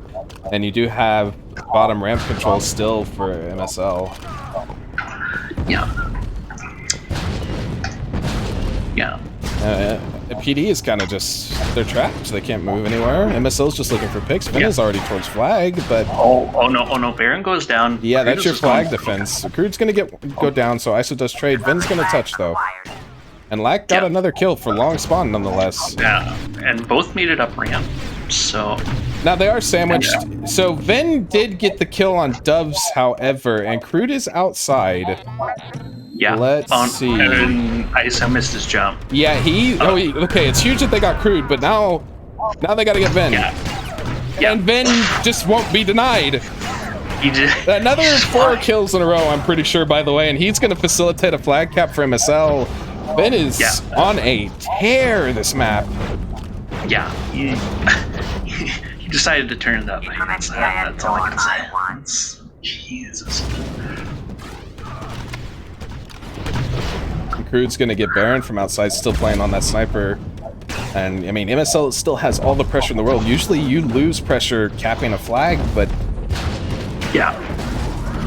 and you do have bottom ramp control still for MSL. Yeah. Yeah. PD is kind of just, they're trapped. They can't move anywhere. MSL's just looking for picks. Vin is already towards flag, but Oh no! Baron goes down. yeah, that's Kratos your is flag going- defense. Crude's gonna go down, so ISO does trade. Vin's gonna touch though, and Lack got Yeah. another kill for long spawn nonetheless. Yeah, and both made it up ramp. So Now they are sandwiched. So Vin did get the kill on Doves, however, and Crude is outside. yeah. Let's see. And ISO missed his jump. Yeah, okay, it's huge that they got Crude, but now they gotta get Vin. Yeah. Yeah. And Vin just won't be denied. He did. Another 4 kills in a row, I'm pretty sure, by the way, and he's gonna facilitate a flag cap for MSL. Vin is on a tear this map. Yeah. He decided to turn it up. That's all I can say. Jesus. Crude's gonna get Baron from outside, still playing on that sniper. And, I mean, MSL still has all the pressure in the world. Usually you lose pressure capping a flag, but Yeah.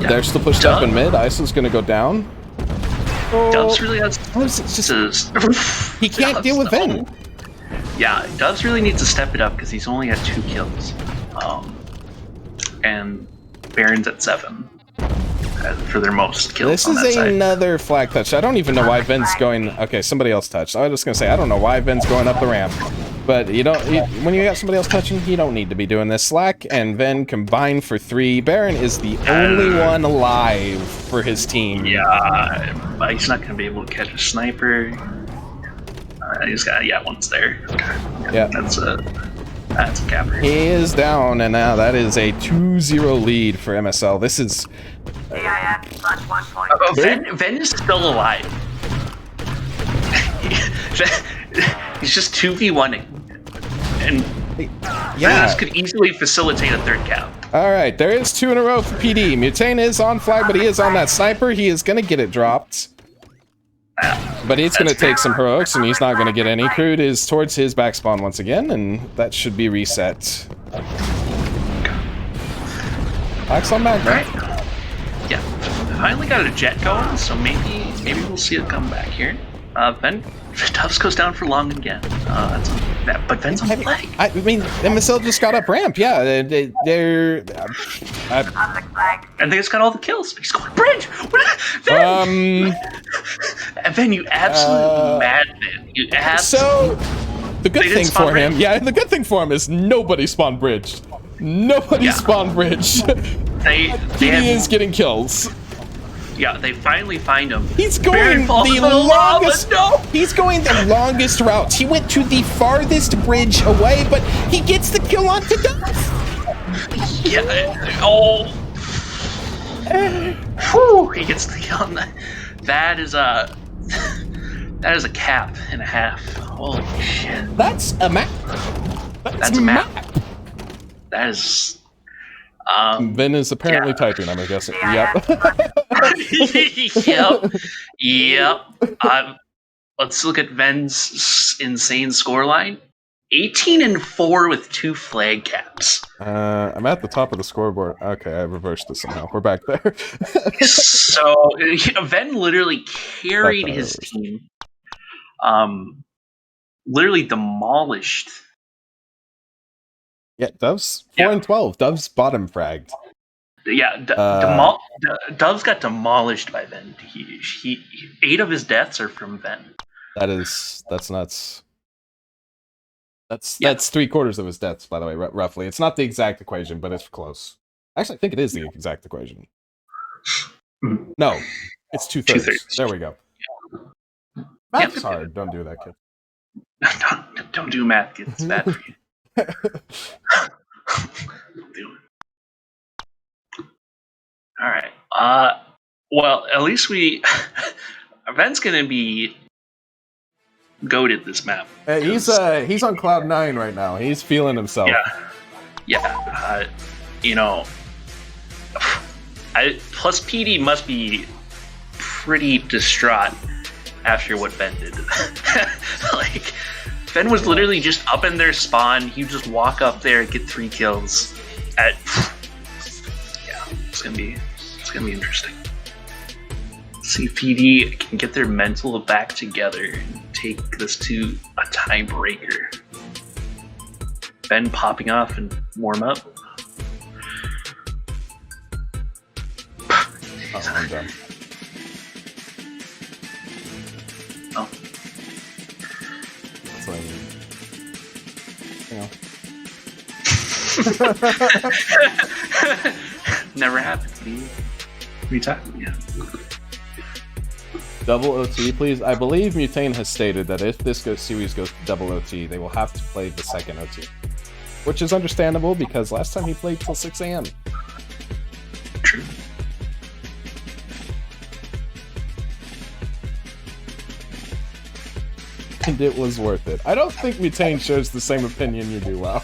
they're still pushed up in mid. ISO's gonna go down. Dubs really has. He can't deal with Vin. Yeah, Dubs really needs to step it up because he's only at 2 kills. And Baron's at 7 for their most kills. This on that is side. another flag touch. I don't even know why Vin's going. Okay, somebody else touched. I was just gonna say I don't know why Vin's going up the ramp, but when you got somebody else touching, you don't need to be doing this. Slack and Vin combined for 3. Baron is the only one alive for his team. Yeah, but he's not gonna be able to catch a sniper. He's got one's there. Yeah. That's a capper. He is down, and now that is a 2-0 lead for MSL. This is Ven is still alive. He's just 2v1ing. And yeah. this could easily facilitate a 3rd cap. All right, there is 2 in a row for PD. Mutane is on flag, but he is on that sniper. He is gonna get it dropped. But it's going to take some heroics, and he's not going to get any. Crude is towards his back spawn once again, and that should be reset. Backs on back, right? Yeah, finally got a jet going, so maybe we'll see it come back here. Ven Tubbs goes down for long again. But Ven's on flag. I mean, MSL just got up ramp. Yeah, they're. And they just got all the kills. He's going bridge. Ven! And Ven, you absolute madman. You So the good thing for him, the good thing for him is nobody spawned bridge. Nobody spawned bridge. They PD is getting kills. Yeah, they finally find him. He's going Baron falls the into the lava, longest. no! He's going the longest route. He went to the farthest bridge away, but he gets the kill on to death. Yeah. Oh. Whew, he gets the kill on that. That is a cap and a half. Holy shit. That's a map. That's a map. That is. Ben is apparently typing, I'm guessing. Yep. Yep. Let's look at Ven's insane scoreline. 18-4 with 2 flag caps. I'm at the top of the scoreboard. Okay, I reversed this somehow. We're back there. So Ven literally carried his team. Literally demolished. Yeah, Dove's 4-12. Dove's bottom fragged. Yeah, Dove's got demolished by Ven. He 8 of his deaths are from Ven. That's nuts. That's 3/4 of his deaths, by the way, roughly. It's not the exact equation, but it's close. Actually, I think it is the exact equation. No, it's 2/3. There we go. Math's hard. Don't do that, kid. Don't do math, kid. It's bad for you. Do it. All right. Well, at least Ven's gonna be goated this map. He's on cloud 9 right now. He's feeling himself. Yeah. Plus PD must be pretty distraught after what Ven did. Like, Ven was literally just up in their spawn. He would just walk up there, get 3 kills. It's gonna be interesting. See if PD can get their mental back together and take this to a tiebreaker. Ben popping off and warm up. Oh, I'm done. Oh. That's what I mean. Never happened. We talking? Yeah. Double OT, please. I believe Mutane has stated that if this series goes double OT, they will have to play the second OT. Which is understandable because last time he played till 6 a.m. True. And it was worth it. I don't think Mutane shares the same opinion you do, Wow.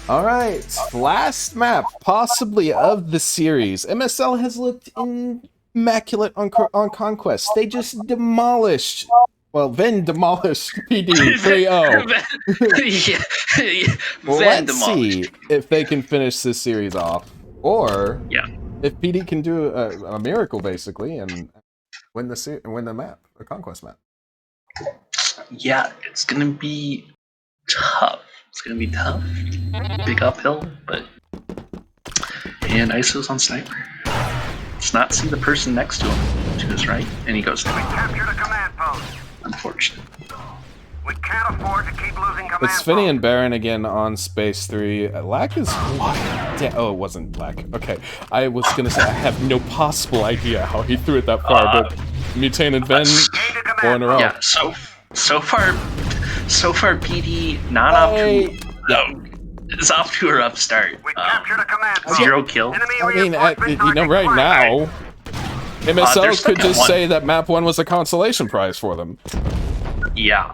Alright, last map, possibly of the series. MSL has looked immaculate on Conquest. They just demolished, well, Ven demolished PD 3-0. Well, let's see if they can finish this series off. Or if PD can do a miracle, basically, and win the map, the Conquest map. Yeah, it's going to be tough. It's gonna be tough. Big uphill, but and ISO's on sniper. Let's not see the person next to him to his right, and he goes down. We captured a command post. Unfortunate. We can't afford to keep losing command It's Finny and Baron again on Space 3. Lack is what? Oh, it wasn't Lack. Okay, I was gonna say I have no possible idea how he threw it that far, but Mutane and Ven 4 in a row. Yeah. So far, PD not off to it's off to a rough start. We captured a command post. 0 kill. I mean, right now, MSL could just say that map 1 was a consolation prize for them. Yeah,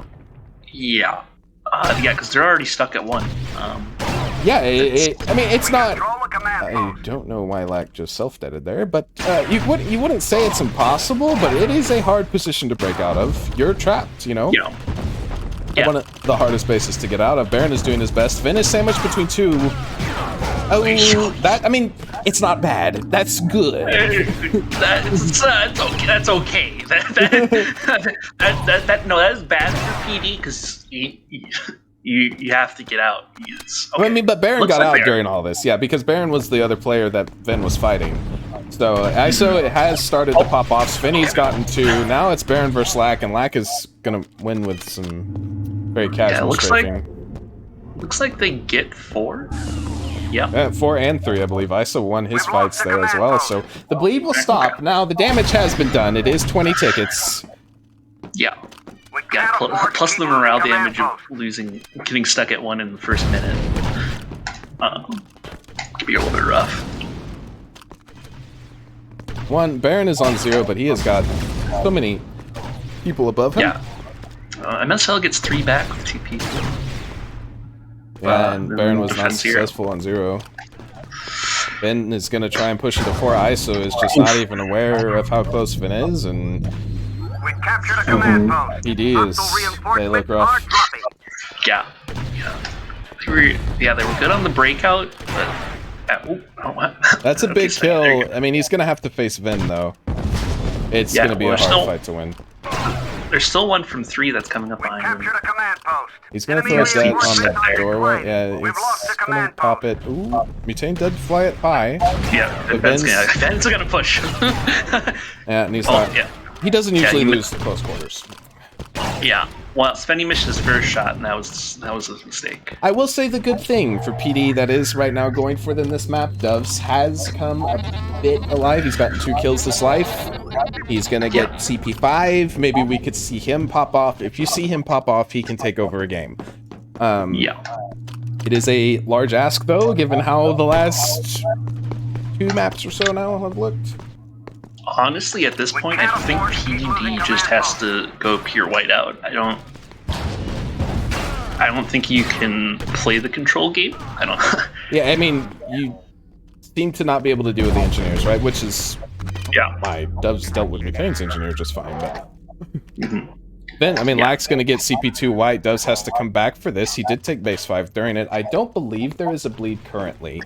because they're already stuck at 1. I mean, it's not. I don't know why Lack just self-deaded there, but you wouldn't say it's impossible, but it is a hard position to break out of. You're trapped, you know? Yeah. One of the hardest bases to get out of. Baron is doing his best. Vin is sandwiched between 2. I mean, it's not bad. That's good. That's okay. That's okay. That is bad for PD because you have to get out. Okay. I mean, but Baron got out during all this, yeah, because Baron was the other player that Ven was fighting. So ISO it has started to pop off. Svenny's gotten 2. Now it's Baron versus Lack, and Lack is gonna win with some very casual strafing. Looks like they get 4. Yeah. 4 and 3, I believe. ISO won his fights there as well, so the bleed will stop. Now, the damage has been done. It is 20 tickets. Yeah. Plus the morale damage of getting stuck at 1 in the first minute. Could be a little bit rough. Baron is on 0, but he has got so many people above him. Yeah. MSL gets 3 back with 2 people. Yeah, and Baron was not successful on 0. Vin is going to try and push it to 4. ISO is just not even aware of how close Vin is, and PD is... They look rough. Yeah. They were good on the breakout, but... That's a big kill. I mean, he's going to have to face Vin, though. It's going to be a hard fight to win. There's still one from 3 that's coming up behind him. He's gonna throw that on the doorway. Yeah, it's gonna pop it. Ooh, Mutane did fly it high. Yeah, Ben's gonna push. Yeah, and he's not. Yeah. He doesn't usually lose the close quarters. Yeah. Well, Svenny missed his first shot, and that was a mistake. I will say the good thing for PD that is right now going for them this map. Doves has come a bit alive. He's gotten 2 kills this life. He's gonna get CP5. Maybe we could see him pop off. If you see him pop off, he can take over a game. Yeah. It is a large ask, though, given how the last 2 maps or so now have looked. Honestly, at this point, I think PDD just has to go pure whiteout. I don't think you can play the control game. I don't. Yeah, I mean, you seem to not be able to deal with the engineers, right? Which is why Doves dealt with Mutane's engineer just fine. But then, I mean, Lack's going to get CP2 white. Doves has to come back for this. He did take base 5 during it. I don't believe there is a bleed currently.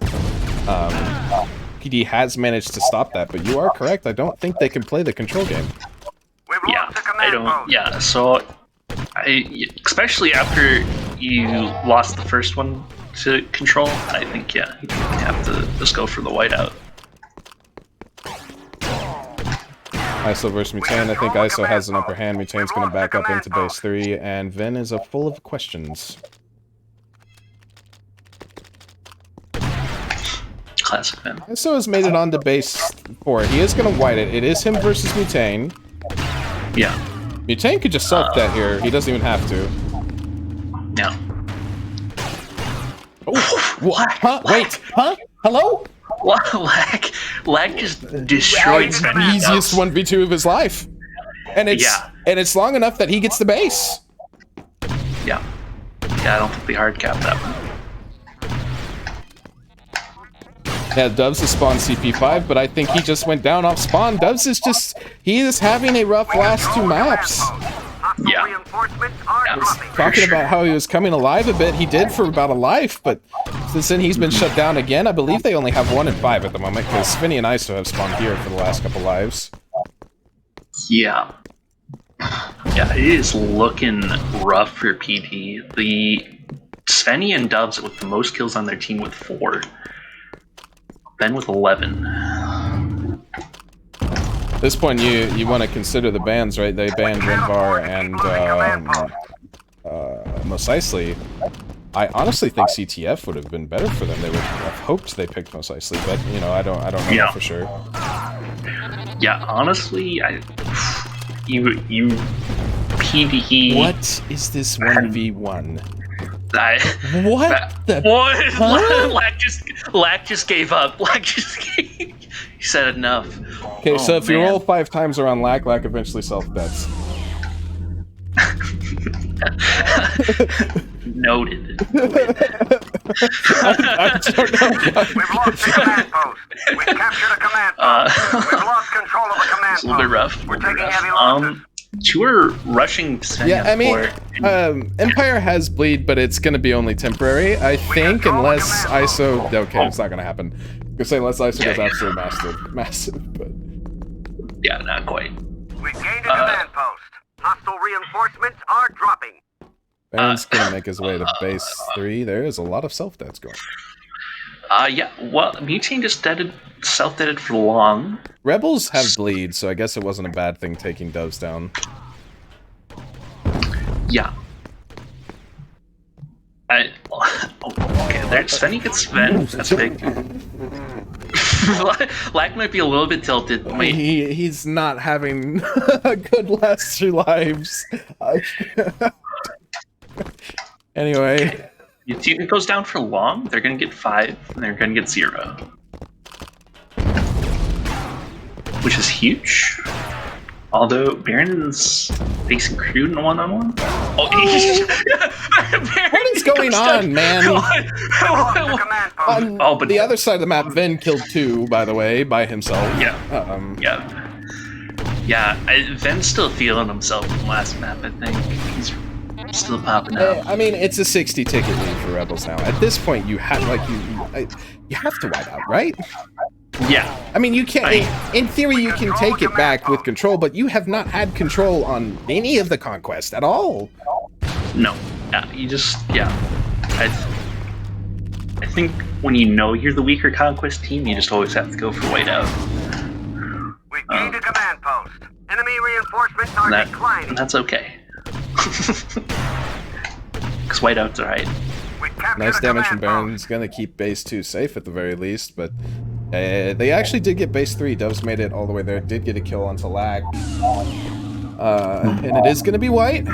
PD has managed to stop that, but you are correct. I don't think they can play the control game. Yeah, I don't. Yeah, so especially after you lost the first one to control, I think you have to just go for the whiteout. ISO versus Mutane. I think ISO has an upper hand. Mutane's going to back up into base 3, and Vin is full of questions. Classic Vin. ISO has made it onto base 4. He is going to white it. It is him versus Mutane. Yeah. Mutane could just sulk that here. He doesn't even have to. Yeah. Oh, what? Huh? Wait. Huh? Hello? Lag just destroyed the easiest 1v2 of his life. And it's long enough that he gets the base. Yeah. Yeah, I don't think they hard capped that one. Yeah, Doves has spawned CP5, but I think he just went down off spawn. Doves is he is having a rough last 2 maps. Yeah. Talking about how he was coming alive a bit, he did for about a life, but since then he's been shut down again. I believe they only have 1 and 5 at the moment, because Svenny and ISO have spawned here for the last couple lives. Yeah. Yeah, it is looking rough for PD. The Svenny and Doves with the most kills on their team with 4. Ben with 11. At this point, you want to consider the bans, right? They banned Renvar and Mos Eisley. I honestly think CTF would have been better for them. They would have hoped they picked Mos Eisley, but I don't know that for sure. Yeah, honestly, you PDE. What is this 1v1? What? Lack just gave up. He said enough. Okay, so if you roll 5 times around Lack eventually self-bets. Noted. I don't know. We've lost the command post. We've captured a command post. We've lost control of the command post. It's a little bit rough. We're taking heavy losses. 2 are rushing Svenny. Yeah, I mean, Empire has bleed, but it's going to be only temporary, I think, unless ISO... Okay, it's not going to happen. I'm gonna say unless ISO goes absolutely massive, but... Yeah, not quite. We've gained a command post. Hostile reinforcements are dropping. Baron's going to make his way to base 3. There is a lot of self-deaths going. Yeah. Well, Mutane just self-deaded for long. Rebels have bleed, so I guess it wasn't a bad thing taking Doves down. Yeah. Okay, there. Svenny gets Sven. That's big. Lack might be a little bit tilted. Wait. He's not having a good last 2 lives. Anyway. If it goes down for long, they're gonna get 5, and they're gonna get 0. Which is huge. Although Baron's facing Crude in a one-on-one. What is going on, man? On the other side of the map, Ven killed 2, by the way, by himself. Yeah. Ven's still feeling himself from last map, I think. He's still popping out. I mean, it's a 60 ticket lead for Rebels now. At this point, you have you have to wipe out, right? Yeah. I mean, you can't. In theory, you can take it back with control, but you have not had control on any of the conquest at all. No. Yeah. You just. Yeah. I think when you know you're the weaker conquest team, you just always have to go for whiteout. We gained a command post. Enemy reinforcements are declining. And that's okay. Because whiteout's alright. Nice damage from Baron's gonna keep base 2 safe at the very least, but they actually did get base 3. Doves made it all the way there, did get a kill onto Lag. And it is gonna be white.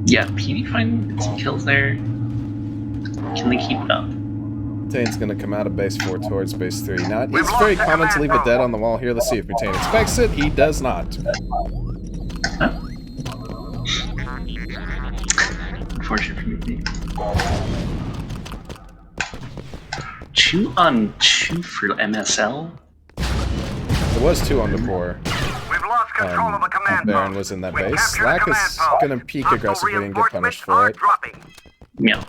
Yeah, PD find some kills there. Can they keep it up? Mutane's gonna come out of base 4 towards base 3. Now, it's very common to leave it dead on the wall here. Let's see if Mutane expects it. He does not. Huh? Unfortunate for me. 2 on 2 for MSL? It was 2 on the 4. We've lost control of a command Baron post. was in that We've base. captured a Lack command is post. gonna peek Hostile aggressively and get punished for reinforcements it. are dropping. Yeah.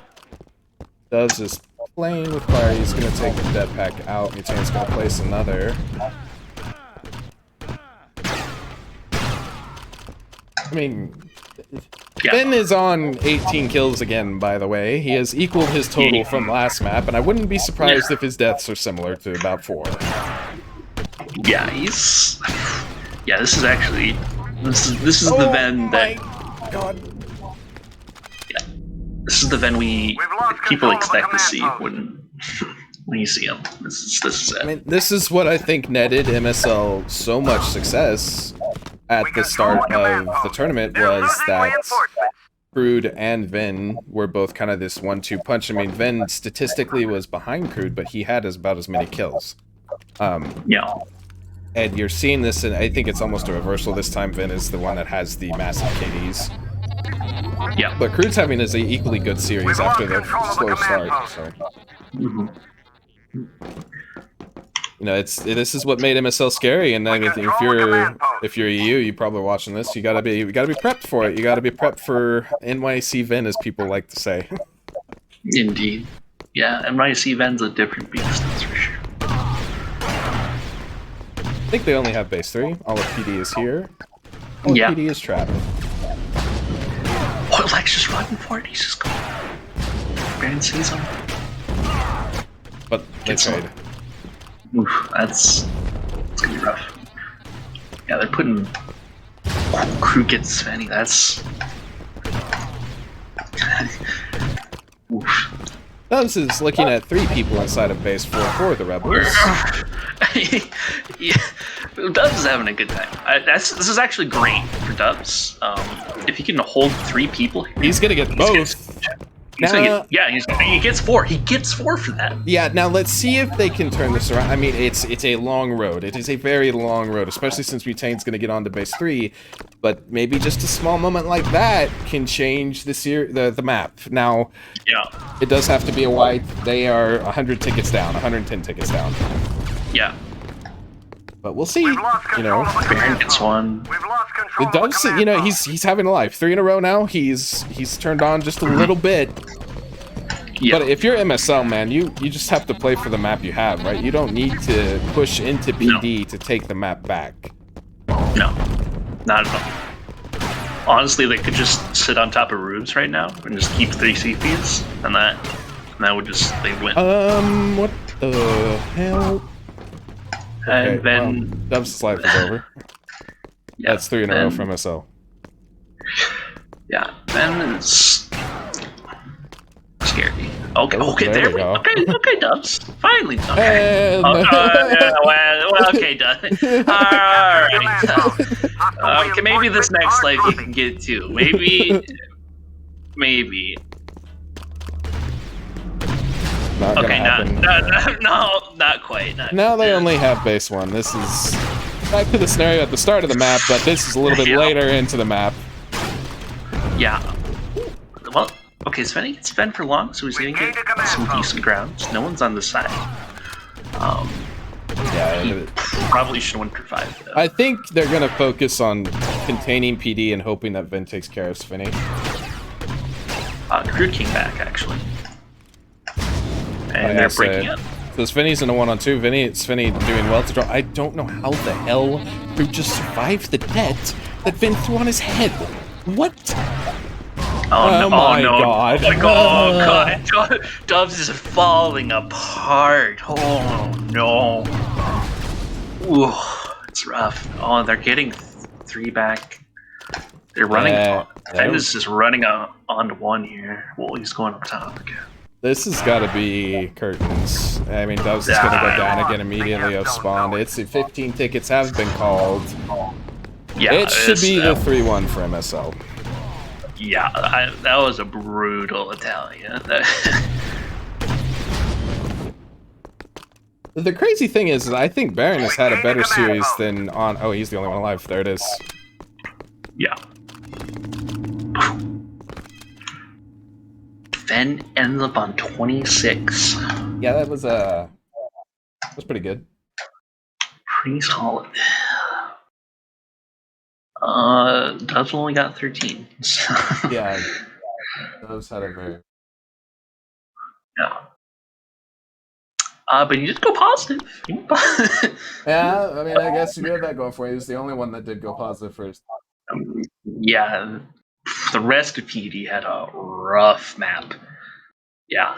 Doves is playing with fire. He's gonna take the dead pack out. Mutane's gonna place another. I mean, Ben is on 18 kills again, by the way. He has equaled his total from last map, and I wouldn't be surprised if his deaths are similar to about 4. Yeah, he's... Yeah, this is actually... This is the Ven that... God. Yeah. This is the Ven people expect to see when you see him. This is it. I mean, this is what I think netted MSL so much success at the start of the tournament, was that Crude and Ven were both kind of this 1-2 punch. I mean, Ven statistically was behind Crude, but he had about as many kills. Yeah. And you're seeing this, and I think it's almost a reversal this time. Ven is the one that has the massive KDs. Yeah. But Crude's having is an equally good series after the slow start. So. Mm-hmm. You know, this is what made MSL scary, and I mean, if you're EU, you're probably watching this. You gotta be prepped for it. You gotta be prepped for NYC Ven, as people like to say. Indeed. Yeah, NYC Ven's a different beast, that's for sure. I think they only have base 3. All of PD is here. All of PD is trapped. Oh, Lex just running for it. He's just going. Baron sees him. But they trade. Oof, that's gonna be rough. Yeah, they're putting Crew gets Svenny. That's oof. Doves is looking at 3 people inside of base 4 for the Rebels. Yeah, Dubs is having a good time. This is actually great for Dubs. If he can hold 3 people, he's gonna get both. He gets 4. He gets 4 for that. Yeah, now let's see if they can turn this around. I mean, it's a long road. It is a very long road, especially since Mutane's going to get on to base 3. But maybe just a small moment like that can change the map. Now, it does have to be a white. They are 100 tickets down, 110 tickets down. Yeah. But we'll see. You know, Baron gets 1. The Doves, you know, he's having a life. 3 in a row now. He's turned on just a little bit. Yeah. But if you're MSL, man, you just have to play for the map you have, right? You don't need to push into PD to take the map back. No, not at all. Honestly, they could just sit on top of roofs right now and just keep 3 CPs, and that would just they win. What the hell? Okay, And then Dub's life is over. yeah, That's 3 in a row from SL. Yeah, then it's scary. Okay, Oh, okay, there there we we go. Okay, Dubs. Finally. Okay. And... Yeah, well, okay, Dubs. Alright. Okay, maybe this next life you can get too. Maybe. Not gonna Okay, happen. no, not quite. Now they only have base 1. This is back to the scenario at the start of the map, but this is a little bit later into the map. Yeah. Well, okay, Svenny gets Sven for long, so he's gonna get some decent grounds. No one's on the side. Yeah, He probably should win for 5, though. I think they're gonna focus on containing PD and hoping that Vin takes care of Svenny. Crude came back, actually. And yeah, they're breaking up. So Svenny's in a 1-on-2. Svenny doing well to draw. I don't know how the hell Crude just survived the net that Vin threw on his head. What? Oh, my no. God. Oh my god. Dubs is falling apart. Oh no. Ooh, it's rough. Oh, they're getting 3 back. They're running. Finn is just running onto 1 here. Well, he's going up top again. This has got to be curtains. I mean, Dubs is going to go down again immediately off spawn. It's 15 tickets have been called. Yeah, it should be the 3-1 for MSL. Yeah, that was a brutal Italian. The crazy thing is I think Baron has had a better series than on... Oh, he's the only one alive. There it is. Yeah. Fen ends up on 26. Yeah, that was pretty good. Pretty solid. Dubs only got 13. So. Yeah, Dubs had a very... Yeah. But you just go positive. Yeah, I mean, I guess you have that going for you. He was the only one that did go positive first. Yeah, the rest of PD had a rough map. Yeah.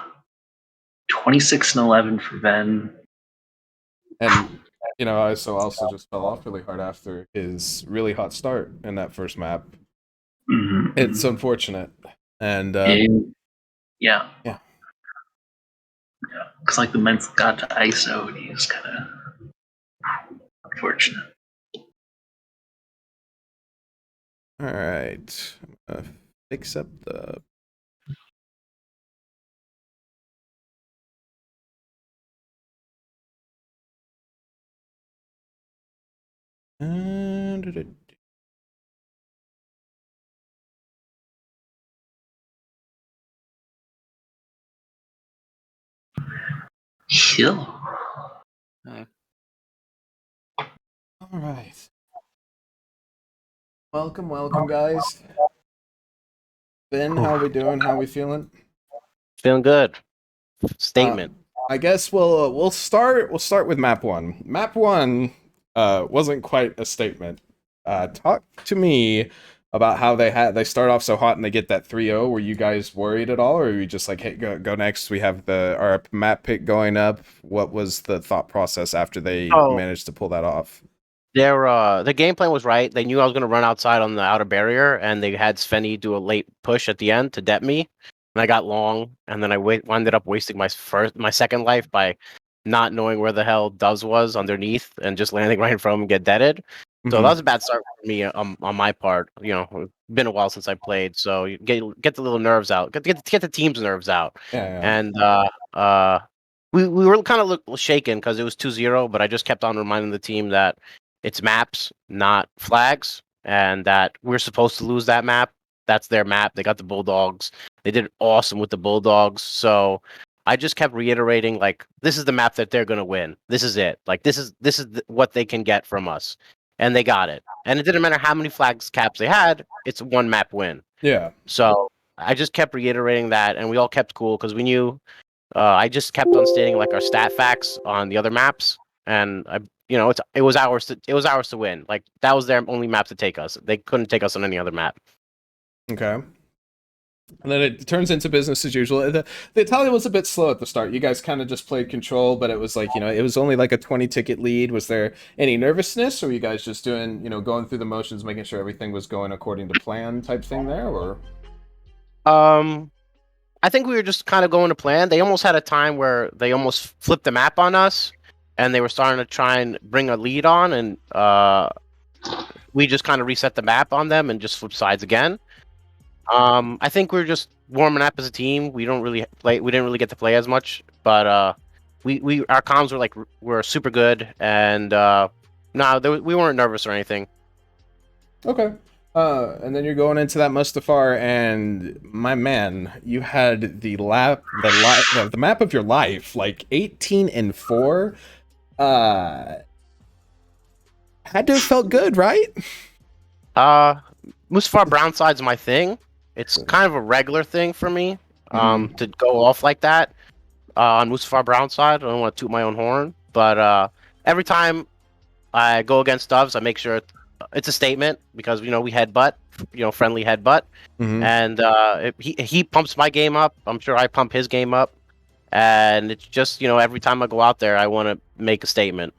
26 and 11 for Ven. And, you know, ISO also just fell off really hard after his really hot start in that first map. Mm-hmm. It's unfortunate. And, yeah. Yeah. Because, like, the men's got to ISO, and he's kind of unfortunate. Alright. I'm gonna fix up the... Chill. Alright. Welcome, guys. Ben, how we doing? How we feeling? Feeling good. Statement. I guess we'll start with map 1. Map 1 wasn't quite a statement. Talk to me about how they start off so hot and they get that 3-0. Were you guys worried at all, or were you just like, hey, go next? We have our map pick going up. What was the thought process after they managed to pull that off? The game plan was right. They knew I was going to run outside on the outer barrier, and they had Svenny do a late push at the end to det me. And I got long, and then I ended up wasting my second life by not knowing where the hell Duz was underneath and just landing right in front of him and get deaded. So that was a bad start for me on my part. You know, it's been a while since I played, so you get the little nerves out, get the team's nerves out. And we were kind of shaken because it was 2-0, but I just kept on reminding the team that it's maps, not flags, and that we're supposed to lose that map. That's their map. They got the Bulldogs. They did awesome with the Bulldogs. So I just kept reiterating, like, this is the map that they're gonna win. This is it. Like, this is what they can get from us, and they got it. And it didn't matter how many flags caps they had. It's a 1 map win. Yeah. So I just kept reiterating that, and we all kept cool because we knew. I just kept on stating like our stat facts on the other maps, and it was ours to win. Like, that was their only map to take us. They couldn't take us on any other map. Okay. And then it turns into business as usual. The Italia was a bit slow at the start. You guys kind of just played control, but it was like, it was only like a 20 ticket lead. Was there any nervousness, or were you guys just doing, going through the motions, making sure everything was going according to plan type thing there, or? I think we were just kind of going to plan. They almost had a time where they almost flipped the map on us, and they were starting to try and bring a lead on, and we just kind of reset the map on them and just flip sides again. I think we were just warming up as a team. We don't really play. We didn't really get to play as much, but our comms were super good, and we weren't nervous or anything. Okay. And then you're going into that Mustafar, and my man, you had the map of your life, like 18-4. Had to have felt good, right? Mustafar Brownside's my thing. It's kind of a regular thing for me, to go off like that on Mustafar Brownside. I don't want to toot my own horn, but every time I go against Doves, I make sure it's a statement, because we headbutt, friendly headbutt, and he pumps my game up. I'm sure I pump his game up, and it's just every time I go out there, I want to make a statement.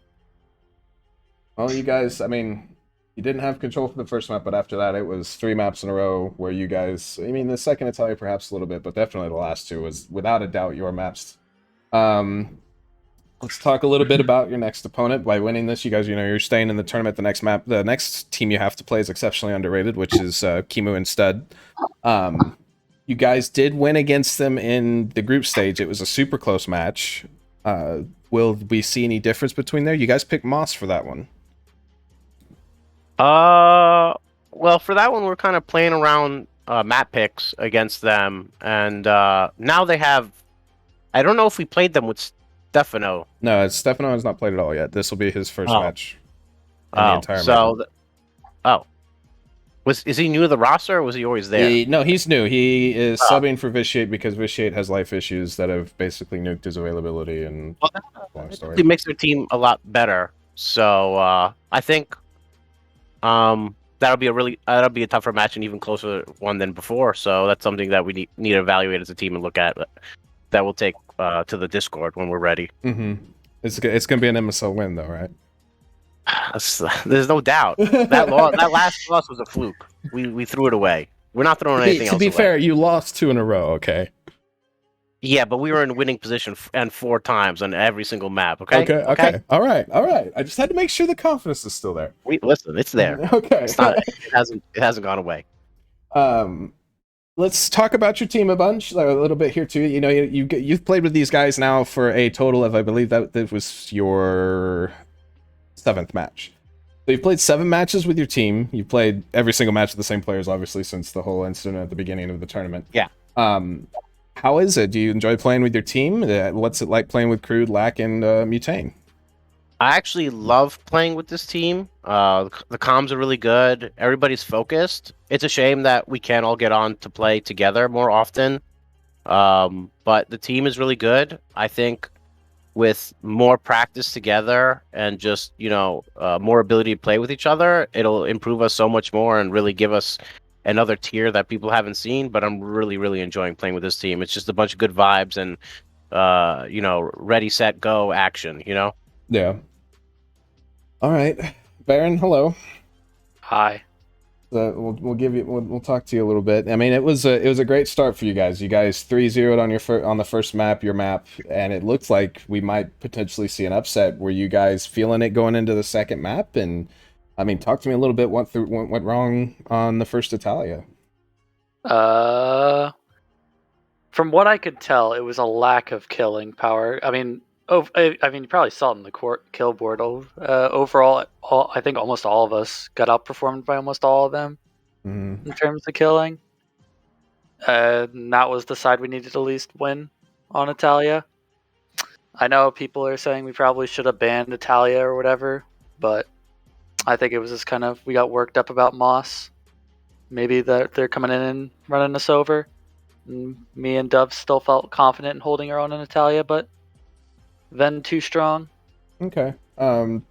Well, you guys, I mean, you didn't have control for the first map, but after that, it was 3 maps in a row where you guys, I mean, the second Italia perhaps a little bit, but definitely the last 2 was without a doubt your maps. Let's talk a little bit about your next opponent. By winning this, you guys, you're staying in the tournament. The next team you have to play is exceptionally underrated, which is Kimu and Stud. You guys did win against them in the group stage. It was a super close match. Will we see any difference between there? You guys picked Moss for that one. Well, for that one, we're kind of playing around map picks against them, and now they have. I don't know if we played them with Stefano. No, Stefano has not played at all yet. This will be his first match in the entire match. Is he new to the roster, or was he always there? No, he's new. He is subbing for Vitiate because Vitiate has life issues that have basically nuked his availability, and long story. It makes their team a lot better. So I think that'll be a tougher match and even closer one than before. So that's something that we need to evaluate as a team and look at. That we'll take to the Discord when we're ready. It's gonna be an MSL win, though, right? There's no doubt. That last loss was a fluke. We threw it away. We're not throwing anything else away. To be fair, you lost 2 in a row, okay? Yeah, but we were in winning position and 4 times on every single map, okay? Okay. All right. I just had to make sure the confidence is still there. Listen, it's there. Okay. It hasn't gone away. Let's talk about your team a little bit here too. You've played with these guys now for a total of, I believe that was your 7th match. So you've played 7 matches with your team. You've played every single match with the same players, obviously, since the whole incident at the beginning of the tournament. Yeah. How is it? Do you enjoy playing with your team? What's it like playing with Crude, Lack, and Mutane? I actually love playing with this team. The comms are really good. Everybody's focused. It's a shame that we can't all get on to play together more often. But the team is really good. I think with more practice together and just, more ability to play with each other, it'll improve us so much more and really give us another tier that people haven't seen. But I'm really, really enjoying playing with this team. It's just a bunch of good vibes and, ready, set, go action, Yeah. All right, Baron. Hello. Hi. We'll talk to you a little bit. I mean, it was a great start for you guys. You guys 3-0'd on the first map, your map, and it looks like we might potentially see an upset. Were you guys feeling it going into the second map? And I mean, talk to me a little bit. What went wrong on the first Italia? From what I could tell, it was a lack of killing power. I mean, you probably saw it in the kill board. Overall, I think almost all of us got outperformed by almost all of them in terms of killing. And that was the side we needed to least win on Italia. I know people are saying we probably should have banned Italia or whatever, but I think it was just kind of, we got worked up about Moss. Maybe they're coming in and running us over. And me and Dove still felt confident in holding our own in Italia, but then too strong. Okay. What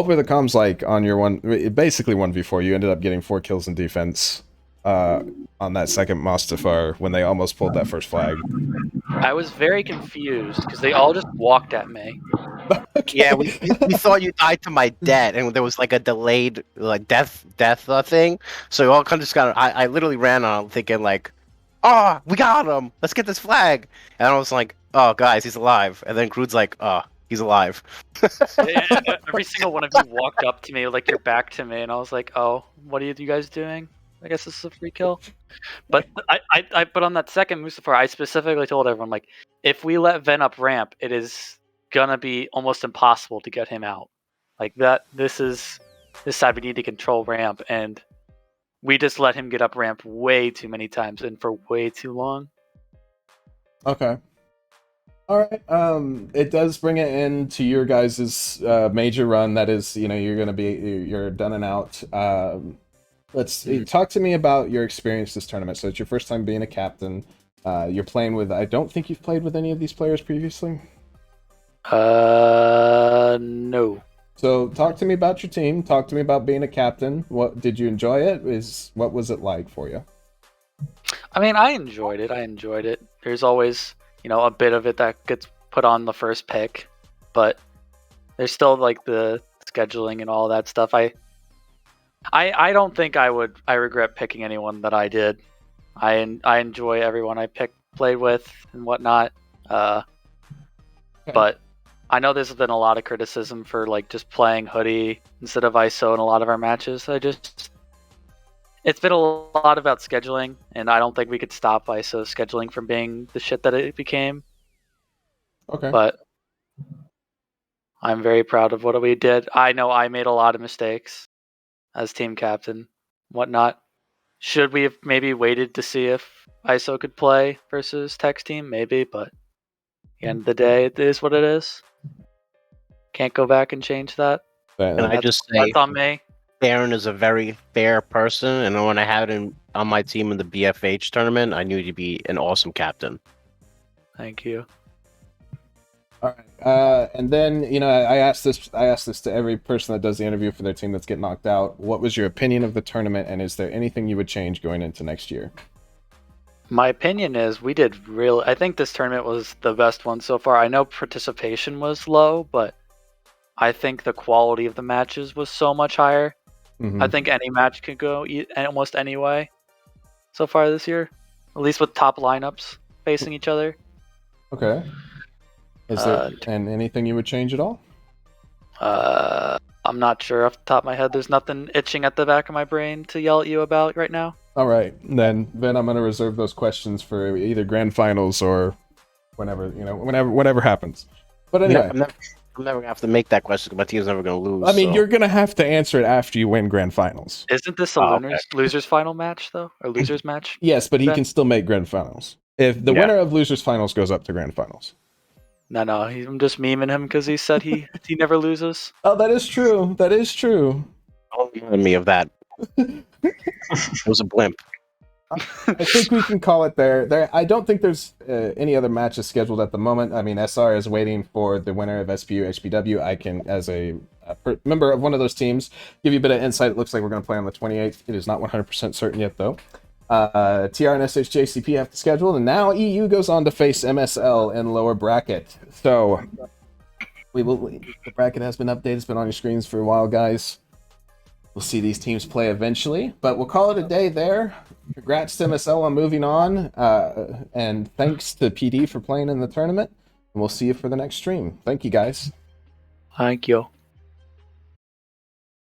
were the comms like on your basically 1v4? You ended up getting 4 kills in defense. on that second Mustafar when they almost pulled that first flag. I was very confused because they all just walked at me. Yeah, we thought you died to my debt, and there was like a delayed like death thing. So we all kind of just got. I literally ran on thinking like, "Oh, we got him! Let's get this flag!" And I was like, "Oh, guys, he's alive!" And then Groot's like, "Oh, he's alive." Every single one of you walked up to me like your back to me, and I was like, "Oh, what are you guys doing? I guess this is a free kill." But I but on that second Mustafar, I specifically told everyone like, if we let Ven up ramp, it is gonna be almost impossible to get him out. Like that, this side we need to control ramp, and we just let him get up ramp way too many times and for way too long. Okay. All right. It does bring it into your guys' major run. That is, you're done and out. Let's talk to me about your experience this tournament. So it's your first time being a captain. You're playing with. I don't think you've played with any of these players previously. No. So talk to me about your team. Talk to me about being a captain. What did you enjoy it? What was it like for you? I mean, I enjoyed it. There's always, a bit of it that gets put on the first pick, but there's still like the scheduling and all that stuff. I don't think I regret picking anyone that I did. I enjoy everyone I played with and whatnot. Okay. But I know there's been a lot of criticism for like just playing Hoodie instead of ISO in a lot of our matches. It's been a lot about scheduling, and I don't think we could stop ISO scheduling from being the shit that it became. Okay. But I'm very proud of what we did. I know I made a lot of mistakes as team captain, whatnot. Should we have maybe waited to see if ISO could play versus Tech's team? Maybe, but at the end of the day, it is what it is. Can't go back and change that. And I just say, that's on me. Darren is a very fair person, and when I had him on my team in the BFH tournament, I knew he'd be an awesome captain. Thank you. All right. And then, I asked this to every person that does the interview for their team that's getting knocked out. What was your opinion of the tournament, and is there anything you would change going into next year? My opinion is I think this tournament was the best one so far. I know participation was low, but I think the quality of the matches was so much higher. Mm-hmm. I think any match could go almost any way so far this year, at least with top lineups facing each other. Okay. Is there anything you would change at all? I'm not sure off the top of my head. There's nothing itching at the back of my brain to yell at you about right now. All right, then I'm going to reserve those questions for either grand finals or whenever happens. But anyway, I'm never gonna have to make that question because my team's never gonna lose. I mean, you're going to have to answer it after you win grand finals. Isn't this a losers final match though, or losers match? Yes, but he can still make grand finals if the winner of losers finals goes up to grand finals. No, I'm just memeing him because he said he never loses. Oh, that is true. Don't remind me of that. It was a blimp. I think we can call it there. I don't think there's any other matches scheduled at the moment. I mean, SR is waiting for the winner of SPU HPW. I can, as a member of one of those teams, give you a bit of insight. It looks like we're going to play on the 28th. It is not 100% certain yet, though. TR and SHJCP have to schedule, and now EU goes on to face MSL in lower bracket. So, the bracket has been updated. It's been on your screens for a while, guys. We'll see these teams play eventually, but we'll call it a day there. Congrats to MSL on moving on, and thanks to PD for playing in the tournament. And we'll see you for the next stream. Thank you, guys. Thank you.